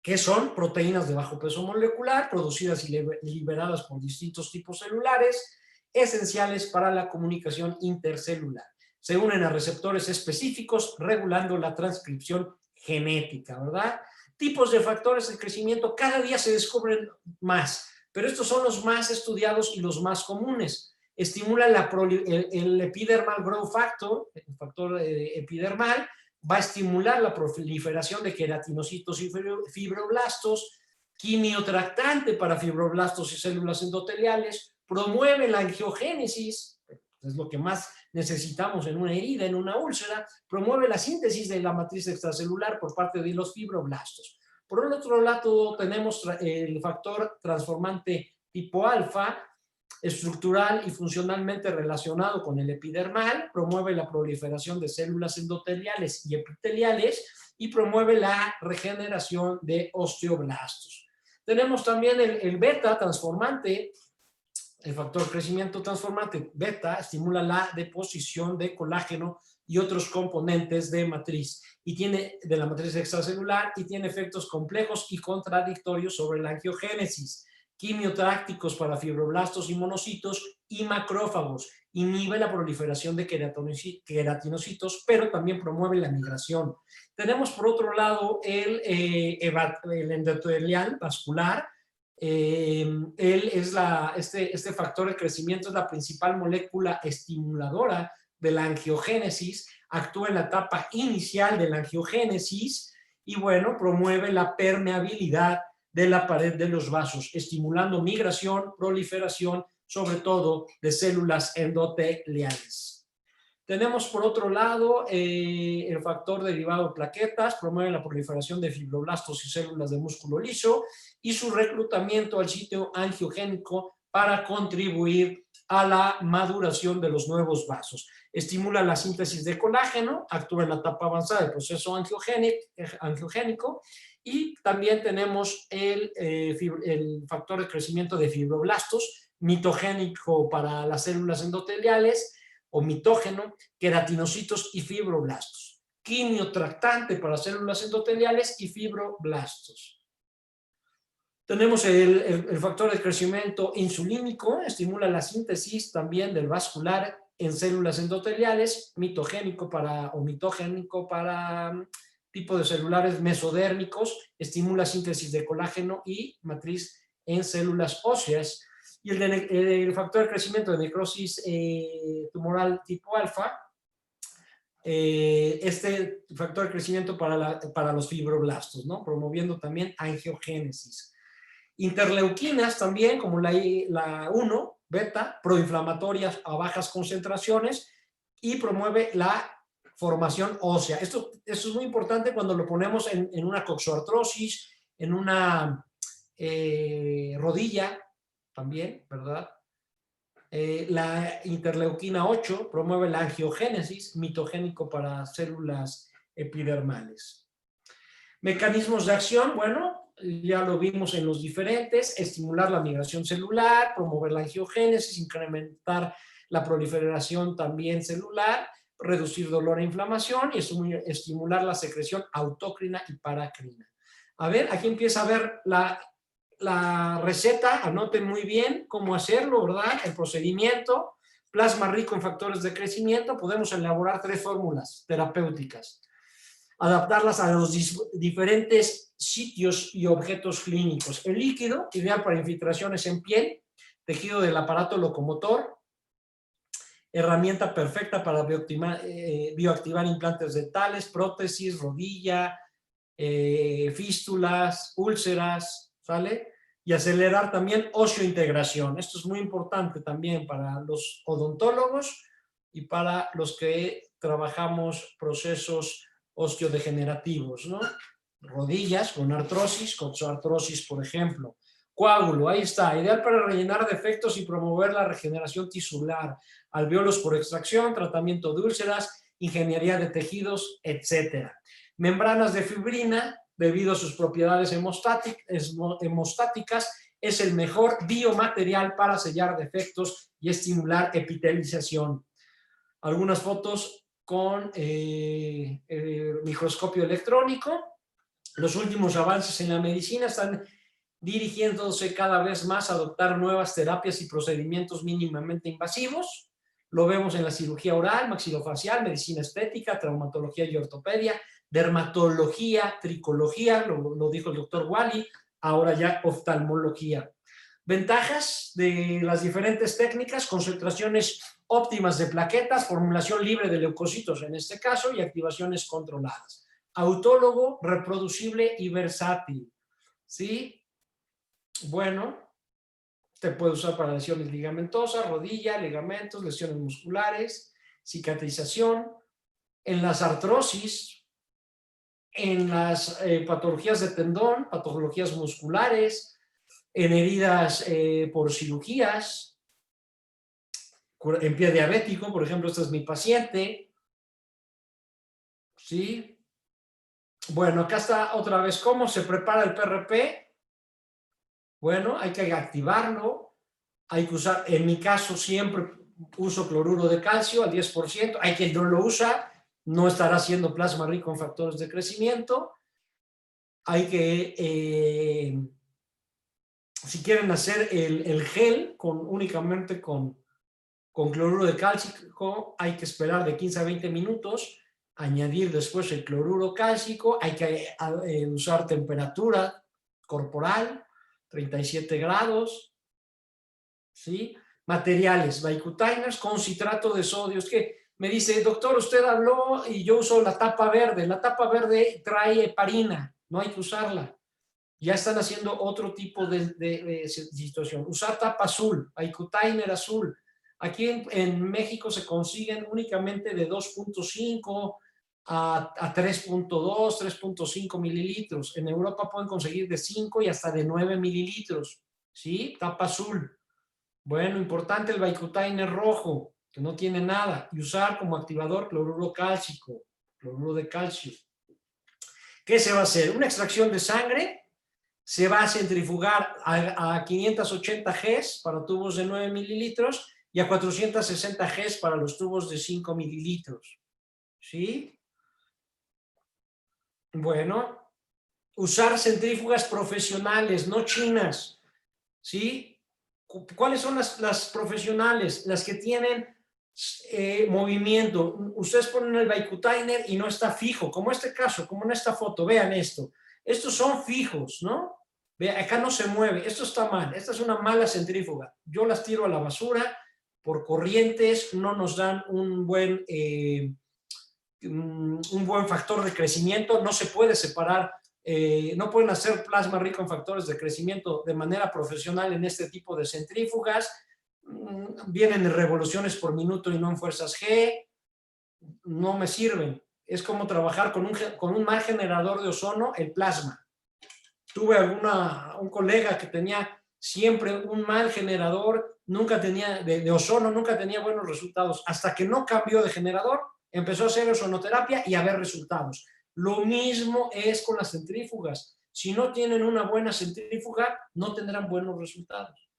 que son proteínas de bajo peso molecular, producidas y liberadas por distintos tipos celulares, esenciales para la comunicación intercelular. Se unen a receptores específicos, regulando la transcripción genética, ¿verdad? Tipos de factores de crecimiento, cada día se descubren más, pero estos son los más estudiados y los más comunes. Estimula el epidermal growth factor, el factor epidermal, va a estimular la proliferación de queratinocitos y fibroblastos, quimiotractante para fibroblastos y células endoteliales, promueve la angiogénesis, es lo que más necesitamos en una herida, en una úlcera, promueve la síntesis de la matriz extracelular por parte de los fibroblastos. Por el otro lado, tenemos el factor transformante tipo alfa, estructural y funcionalmente relacionado con el epidermal, promueve la proliferación de células endoteliales y epiteliales y promueve la regeneración de osteoblastos. Tenemos también el beta transformante, el factor crecimiento transformante beta estimula la deposición de colágeno y otros componentes de la matriz extracelular y tiene efectos complejos y contradictorios sobre la angiogénesis. Quimiotrácticos para fibroblastos y monocitos y macrófagos. Inhibe la proliferación de queratinocitos, pero también promueve la migración. Tenemos por otro lado el endotelial vascular. Este factor de crecimiento es la principal molécula estimuladora de la angiogénesis, actúa en la etapa inicial de la angiogénesis y bueno, promueve la permeabilidad de la pared de los vasos, estimulando migración, proliferación, sobre todo de células endoteliales. Tenemos por otro lado el factor derivado de plaquetas, promueve la proliferación de fibroblastos y células de músculo liso y su reclutamiento al sitio angiogénico para contribuir a la maduración de los nuevos vasos. Estimula la síntesis de colágeno, actúa en la etapa avanzada del proceso angiogénico y también tenemos el factor de crecimiento de fibroblastos, mitogénico para las células endoteliales o mitógeno, queratinocitos y fibroblastos. Quimiotractante para células endoteliales y fibroblastos. Tenemos el factor de crecimiento insulínico, estimula la síntesis también del vascular en células endoteliales, mitogénico para tipo de celulares mesodérmicos, estimula síntesis de colágeno y matriz en células óseas. Y el factor de crecimiento de necrosis tumoral tipo alfa, este factor de crecimiento para los fibroblastos, ¿no? Promoviendo también angiogénesis. Interleuquinas también, como la 1, beta, proinflamatorias a bajas concentraciones y promueve la formación ósea. Esto es muy importante cuando lo ponemos en una coxoartrosis, en una rodilla también, ¿verdad? La interleuquina 8 promueve la angiogénesis, mitogénico para células epidermales. Mecanismos de acción, bueno, ya lo vimos en los diferentes: estimular la migración celular, promover la angiogénesis, incrementar la proliferación también celular, reducir dolor e inflamación y estimular la secreción autócrina y paracrina. A ver, aquí empieza a ver la receta, anoten muy bien cómo hacerlo, ¿verdad? El procedimiento: plasma rico en factores de crecimiento. Podemos elaborar 3 fórmulas terapéuticas, adaptarlas a los diferentes sitios y objetos clínicos. El líquido, ideal para infiltraciones en piel, tejido del aparato locomotor, herramienta perfecta para bioactivar implantes dentales, prótesis, rodilla, fístulas, úlceras, ¿sale? Y acelerar también osteointegración. Esto es muy importante también para los odontólogos y para los que trabajamos procesos osteodegenerativos, ¿no? Rodillas con artrosis, coxoartrosis, por ejemplo. Coágulo, ahí está, ideal para rellenar defectos y promover la regeneración tisular. Alvéolos por extracción, tratamiento de úlceras, ingeniería de tejidos, etc. Membranas de fibrina, debido a sus propiedades hemostáticas, es el mejor biomaterial para sellar defectos y estimular epitelización. Algunas fotos con microscopio electrónico. Los últimos avances en la medicina están dirigiéndose cada vez más a adoptar nuevas terapias y procedimientos mínimamente invasivos. Lo vemos en la cirugía oral, maxilofacial, medicina estética, traumatología y ortopedia, dermatología, tricología, lo dijo el doctor Wally, ahora ya oftalmología. Ventajas de las diferentes técnicas: concentraciones óptimas de plaquetas, formulación libre de leucocitos en este caso y activaciones controladas. Autólogo, reproducible y versátil, ¿sí? Bueno, te puede usar para lesiones ligamentosas, rodilla, ligamentos, lesiones musculares, cicatrización, en las artrosis, en las patologías de tendón, patologías musculares, en heridas por cirugías, en pie diabético, por ejemplo, este es mi paciente, ¿sí? Bueno, acá está otra vez cómo se prepara el PRP. Bueno, hay que activarlo, hay que usar, en mi caso siempre uso cloruro de calcio al 10%, hay quien no lo usa, no estará haciendo plasma rico en factores de crecimiento. Hay que, si quieren hacer el gel únicamente con cloruro de cálcico, hay que esperar de 15 a 20 minutos, añadir después el cloruro cálcico, hay que usar temperatura corporal, 37 grados, ¿sí? Materiales, Vicutainers con citrato de sodio. Es que me dice, doctor, usted habló y yo uso la tapa verde. La tapa verde trae heparina, no hay que usarla. Ya están haciendo otro tipo de situación. Usar tapa azul, Vicutainer azul. Aquí en México se consiguen únicamente de 2.5 a 3.2, 3.5 mililitros. En Europa pueden conseguir de 5 y hasta de 9 mililitros, ¿sí? Tapa azul. Bueno, importante el Vicutainer rojo, que no tiene nada, y usar como activador cloruro cálcico, cloruro de calcio. ¿Qué se va a hacer? Una extracción de sangre, se va a centrifugar a 580 Gs para tubos de 9 mililitros y a 460 Gs para los tubos de 5 mililitros, ¿sí? Bueno, usar centrífugas profesionales, no chinas, ¿sí? ¿Cuáles son las profesionales? Las que tienen movimiento. Ustedes ponen el Vicutainer y no está fijo, como este caso, como en esta foto, vean esto. Estos son fijos, ¿no? Vean, acá no se mueve, esto está mal, esta es una mala centrífuga. Yo las tiro a la basura por corrientes, no nos dan un buen factor de crecimiento, no se puede separar, no pueden hacer plasma rico en factores de crecimiento de manera profesional en este tipo de centrífugas. vienen en revoluciones por minuto y no en fuerzas G, no me sirven. Es como trabajar con un mal generador de ozono, el plasma. Tuve un colega que tenía siempre un mal generador, nunca tenía de ozono, nunca tenía buenos resultados, hasta que no cambió de generador, empezó a hacer ozonoterapia y a ver resultados. Lo mismo es con las centrífugas. Si no tienen una buena centrífuga, no tendrán buenos resultados.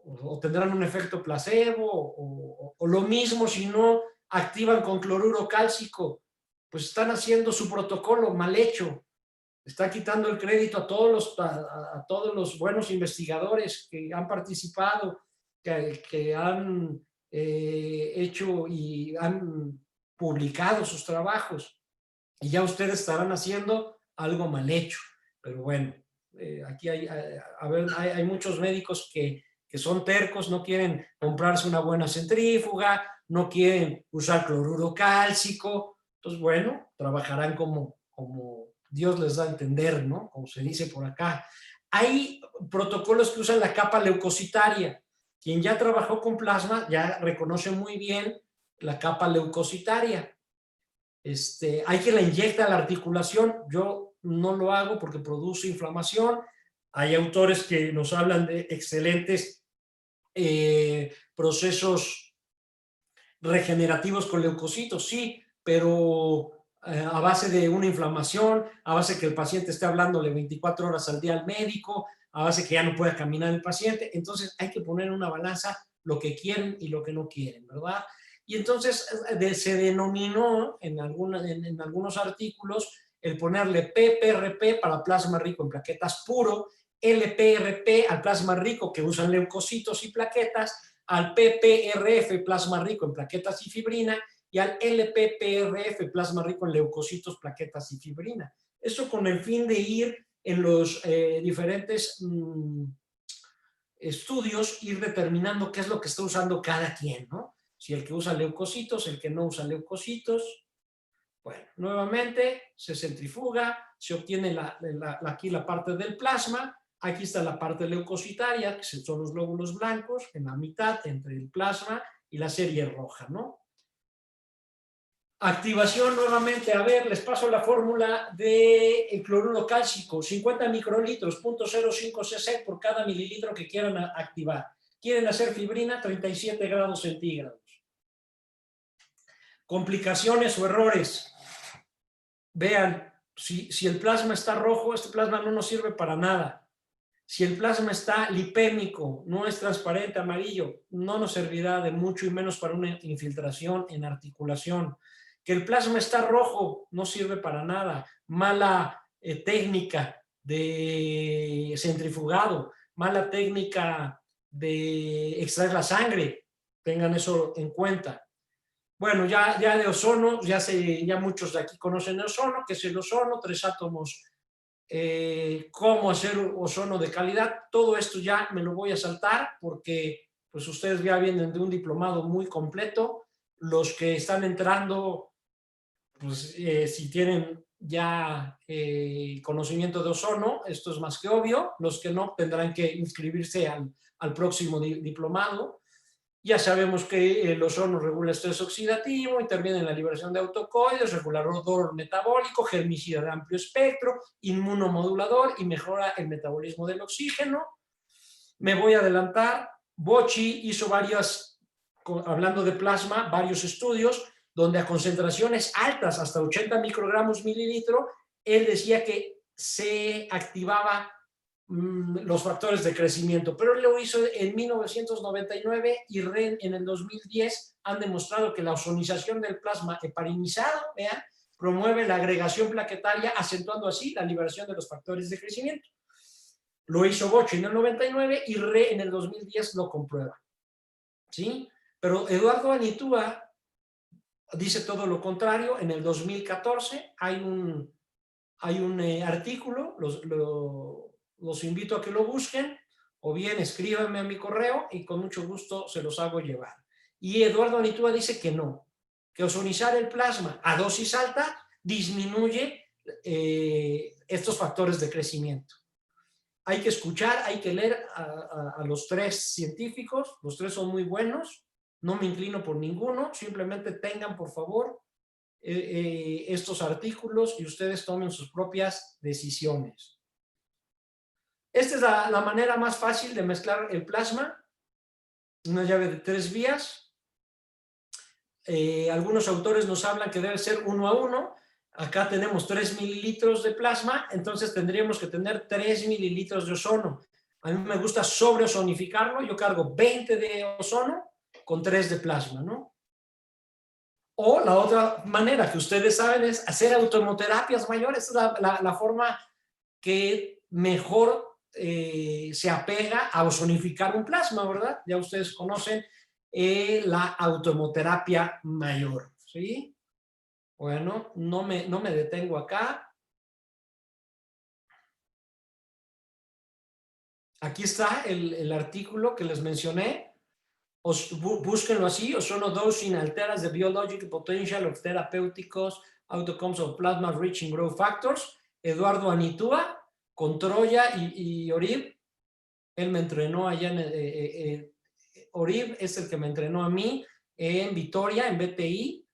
O tendrán un efecto placebo, o lo mismo si no activan con cloruro cálcico, pues están haciendo su protocolo mal hecho. Está quitando el crédito a todos los buenos investigadores que han participado, que han hecho y han publicado sus trabajos. Y ya ustedes estarán haciendo algo mal hecho. Pero bueno, aquí hay muchos médicos que son tercos, no quieren comprarse una buena centrífuga, no quieren usar cloruro cálcico. Entonces, bueno, trabajarán como Dios les da a entender, ¿no? Como se dice por acá. Hay protocolos que usan la capa leucocitaria. Quien ya trabajó con plasma ya reconoce muy bien la capa leucocitaria. Hay que la inyecta a la articulación. Yo no lo hago porque produce inflamación. Hay autores que nos hablan de excelentes procesos regenerativos con leucocitos, sí, pero a base de una inflamación, a base que el paciente esté hablándole 24 horas al día al médico, a base que ya no pueda caminar el paciente. Entonces hay que poner en una balanza lo que quieren y lo que no quieren, ¿verdad? Y entonces se denominó en algunos artículos el ponerle PPRP para plasma rico en plaquetas puro, LPRP al plasma rico que usan leucocitos y plaquetas, al PPRF plasma rico en plaquetas y fibrina, y al LPPRF plasma rico en leucocitos, plaquetas y fibrina. Eso con el fin de ir en los diferentes estudios, ir determinando qué es lo que está usando cada quien, ¿no? Si el que usa leucocitos, el que no usa leucocitos. Bueno, nuevamente se centrifuga, se obtiene aquí la parte del plasma, aquí está la parte leucocitaria, que son los glóbulos blancos, en la mitad entre el plasma y la serie roja, ¿no? Activación nuevamente, a ver, les paso la fórmula del cloruro cálcico, 50 microlitros, 0.05 cc por cada mililitro que quieran activar. Quieren hacer fibrina, 37 grados centígrados. Complicaciones o errores. Vean, si el plasma está rojo, este plasma no nos sirve para nada. Si el plasma está lipémico, no es transparente, amarillo, no nos servirá de mucho y menos para una infiltración en articulación. Que el plasma está rojo, no sirve para nada. Mala técnica de centrifugado, mala técnica de extraer la sangre, tengan eso en cuenta. Bueno, ya de ozono, ya muchos de aquí conocen el ozono, que es el ozono, 3 átomos, cómo hacer ozono de calidad. Todo esto ya me lo voy a saltar porque pues ustedes ya vienen de un diplomado muy completo. Los que están entrando, pues si tienen ya conocimiento de ozono, esto es más que obvio. Los que no tendrán que inscribirse al próximo diplomado. Ya sabemos que el ozono regula el estrés oxidativo, interviene en la liberación de autocoides, regulador metabólico, germicida de amplio espectro, inmunomodulador y mejora el metabolismo del oxígeno. Me voy a adelantar. Bocci hizo hablando de plasma, varios estudios donde a concentraciones altas, hasta 80 microgramos mililitro, él decía que se activaba los factores de crecimiento, pero él lo hizo en 1999 y en el 2010 han demostrado que la ozonización del plasma heparinizado, vean, promueve la agregación plaquetaria, acentuando así la liberación de los factores de crecimiento. Lo hizo Bocci en el 99 y en el 2010 lo comprueba, ¿sí? Pero Eduardo Anitúa dice todo lo contrario. En el 2014 hay un artículo, los invito a que lo busquen, o bien escríbanme a mi correo y con mucho gusto se los hago llevar. Y Eduardo Anitúa dice que no, que ozonizar el plasma a dosis alta disminuye estos factores de crecimiento. hay que escuchar, hay que leer a los tres científicos, los tres son muy buenos, no me inclino por ninguno, simplemente tengan por favor estos artículos y ustedes tomen sus propias decisiones. Esta es la manera más fácil de mezclar el plasma, una llave de 3 vías. Algunos autores nos hablan que debe ser 1 a 1. Acá tenemos 3 mililitros de plasma, entonces tendríamos que tener 3 mililitros de ozono. A mí me gusta sobreozonificarlo, yo cargo 20 de ozono con 3 de plasma, ¿no? O la otra manera que ustedes saben es hacer automoterapias mayores, es la forma que mejor se apega a ozonificar un plasma, ¿verdad? Ya ustedes conocen la automoterapia mayor, ¿sí? Bueno, no me detengo acá. Aquí está el artículo que les mencioné. Búsquenlo así, Ozono Dosing Alters the Biological Potential of Therapeuticos Outcomes of Plasma Rich in Growth Factors. Eduardo Anitúa, con Troya y Orib. Él me entrenó allá en... Orib es el que me entrenó a mí en Vitoria, en BTI.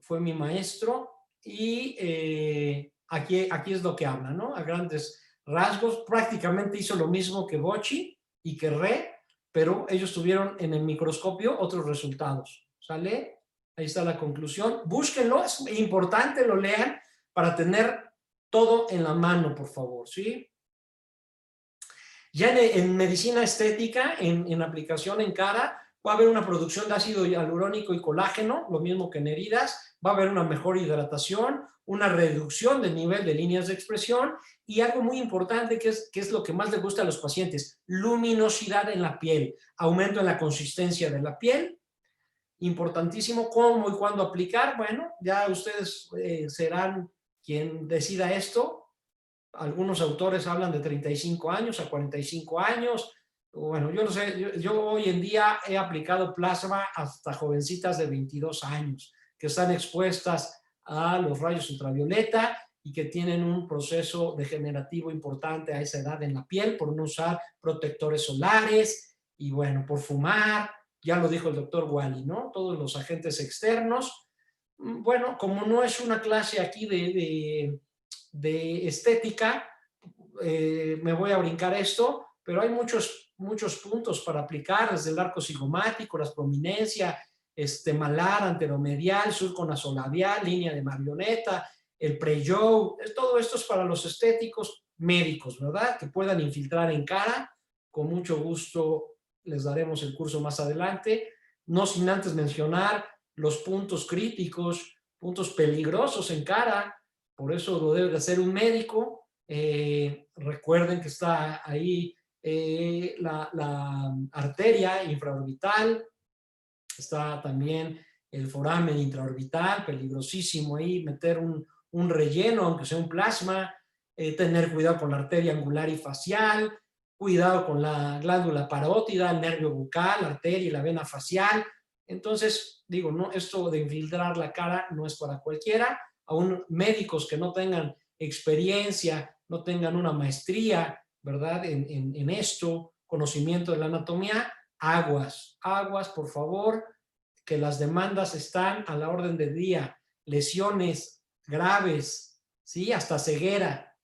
Fue mi maestro. Y aquí es lo que habla, ¿no? A grandes rasgos. Prácticamente hizo lo mismo que Bocci y que Re, pero ellos tuvieron en el microscopio otros resultados. ¿Sale? Ahí está la conclusión. Búsquenlo, es importante, lo lean para tener todo en la mano, por favor, ¿sí? Ya en medicina estética, en aplicación en cara, va a haber una producción de ácido hialurónico y colágeno, lo mismo que en heridas, va a haber una mejor hidratación, una reducción del nivel de líneas de expresión y algo muy importante que es lo que más les gusta a los pacientes, luminosidad en la piel, aumento en la consistencia de la piel, importantísimo. ¿Cómo y cuándo aplicar? Bueno, ya ustedes serán quien decida esto. Algunos autores hablan de 35 años a 45 años. Bueno, yo no sé, yo hoy en día he aplicado plasma hasta jovencitas de 22 años que están expuestas a los rayos ultravioleta y que tienen un proceso degenerativo importante a esa edad en la piel por no usar protectores solares y bueno, por fumar, ya lo dijo el doctor Wally, ¿no? Todos los agentes externos. Bueno, como no es una clase aquí de estética, me voy a brincar esto, pero hay muchos puntos para aplicar, desde el arco cigomático, las prominencia, malar, anteromedial, surco nasolabial, línea de marioneta, el pre-joe, todo esto es para los estéticos médicos, ¿verdad? Que puedan infiltrar en cara, con mucho gusto les daremos el curso más adelante, no sin antes mencionar los puntos críticos, puntos peligrosos en cara, por eso lo debe de hacer un médico. Recuerden que está ahí la arteria infraorbital, está también el foramen intraorbital, peligrosísimo ahí meter un relleno, aunque sea un plasma, tener cuidado con la arteria angular y facial, cuidado con la glándula parótida, el nervio bucal, la arteria y la vena facial. Entonces, digo, no, esto de infiltrar la cara no es para cualquiera. Aún médicos que no tengan experiencia, no tengan una maestría, ¿verdad? En esto, conocimiento de la anatomía, aguas, por favor, que las demandas están a la orden del día, lesiones graves, ¿sí? Hasta ceguera,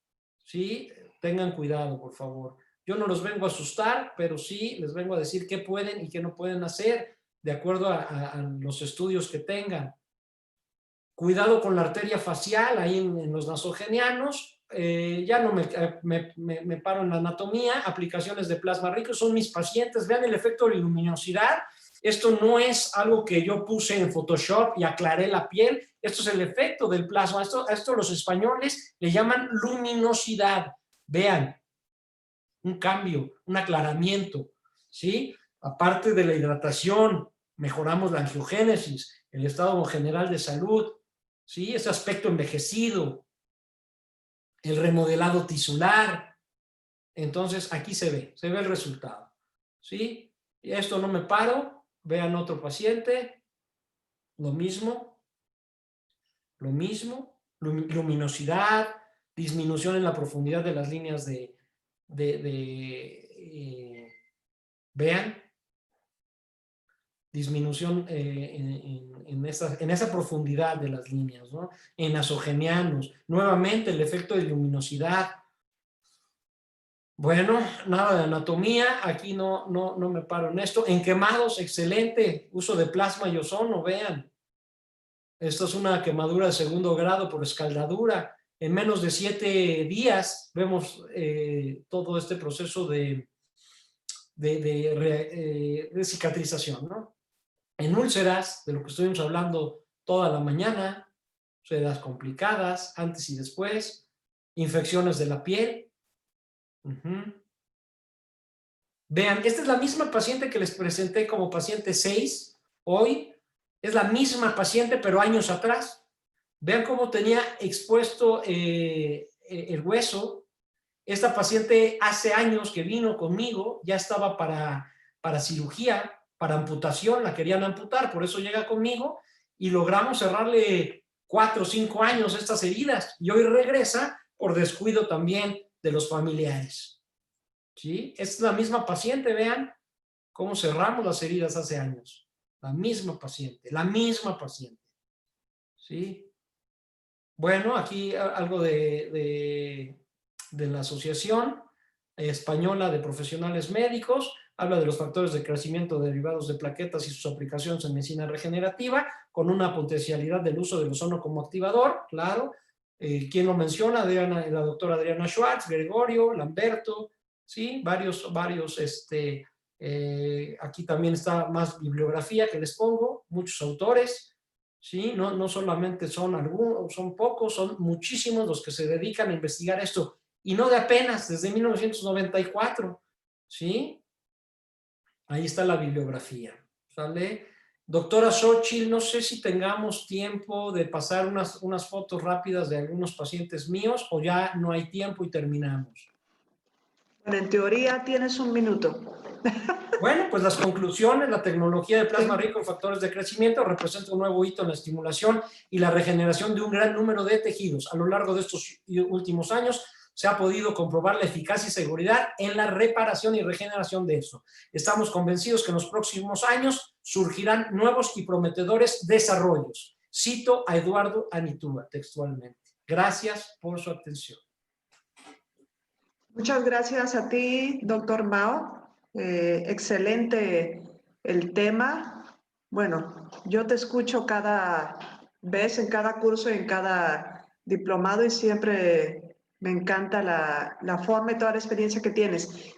¿sí? Tengan cuidado, por favor. Yo no los vengo a asustar, pero sí les vengo a decir qué pueden y qué no pueden hacer de acuerdo a los estudios que tengan. Cuidado con la arteria facial, ahí en los nasogenianos. Ya no me paro en la anatomía. Aplicaciones de plasma rico son mis pacientes. Vean el efecto de luminosidad. Esto no es algo que yo puse en Photoshop y aclaré la piel. Esto es el efecto del plasma. Esto los españoles le llaman luminosidad. Vean, un cambio, un aclaramiento, ¿sí? Aparte de la hidratación, mejoramos la angiogénesis, el estado general de salud, ¿sí? Ese aspecto envejecido, el remodelado tisular. Entonces, aquí se ve el resultado, ¿sí? Y esto no me paro, vean otro paciente, lo mismo, luminosidad, disminución en la profundidad de las líneas de vean, disminución en esa profundidad de las líneas, ¿no? En nasogenianos, nuevamente el efecto de luminosidad. Bueno, nada de anatomía, aquí no me paro en esto. En quemados, excelente, uso de plasma y ozono, vean. Esto es una quemadura de 2º grado por escaldadura. En menos de 7 días vemos todo este proceso de cicatrización, ¿no? En úlceras, de lo que estuvimos hablando toda la mañana, úlceras complicadas, antes y después, infecciones de la piel. Vean, esta es la misma paciente que les presenté como paciente 6 hoy. Es la misma paciente, pero años atrás. Vean cómo tenía expuesto el hueso. Esta paciente hace años que vino conmigo, ya estaba para cirugía, para amputación, la querían amputar, por eso llega conmigo y logramos cerrarle 4 o 5 años estas heridas y hoy regresa por descuido también de los familiares. ¿Sí? Es la misma paciente, vean cómo cerramos las heridas hace años. La misma paciente. ¿Sí? Bueno, aquí algo de la Asociación Española de Profesionales Médicos, habla de los factores de crecimiento derivados de plaquetas y sus aplicaciones en medicina regenerativa, con una potencialidad del uso del ozono como activador, claro. ¿Quién lo menciona? La doctora Adriana Schwartz, Gregorio, Lamberto, ¿sí? Varios aquí también está más bibliografía que les pongo, muchos autores, ¿sí? No solamente son algunos, son pocos, son muchísimos los que se dedican a investigar esto, y no de apenas, desde 1994, ¿sí? Ahí está la bibliografía, ¿sale? Doctora Xochitl, no sé si tengamos tiempo de pasar unas fotos rápidas de algunos pacientes míos o ya no hay tiempo y terminamos. Bueno, en teoría tienes 1 minuto. Bueno, pues las conclusiones: la tecnología de plasma rico en factores de crecimiento representa un nuevo hito en la estimulación y la regeneración de un gran número de tejidos. A lo largo de estos últimos años se ha podido comprobar la eficacia y seguridad en la reparación y regeneración de eso. Estamos convencidos que en los próximos años surgirán nuevos y prometedores desarrollos. Cito a Eduardo Anitúa textualmente. Gracias por su atención. Muchas gracias a ti, doctor Mao. Excelente el tema. Bueno, yo te escucho cada vez en cada curso, en cada diplomado y siempre me encanta la forma y toda la experiencia que tienes.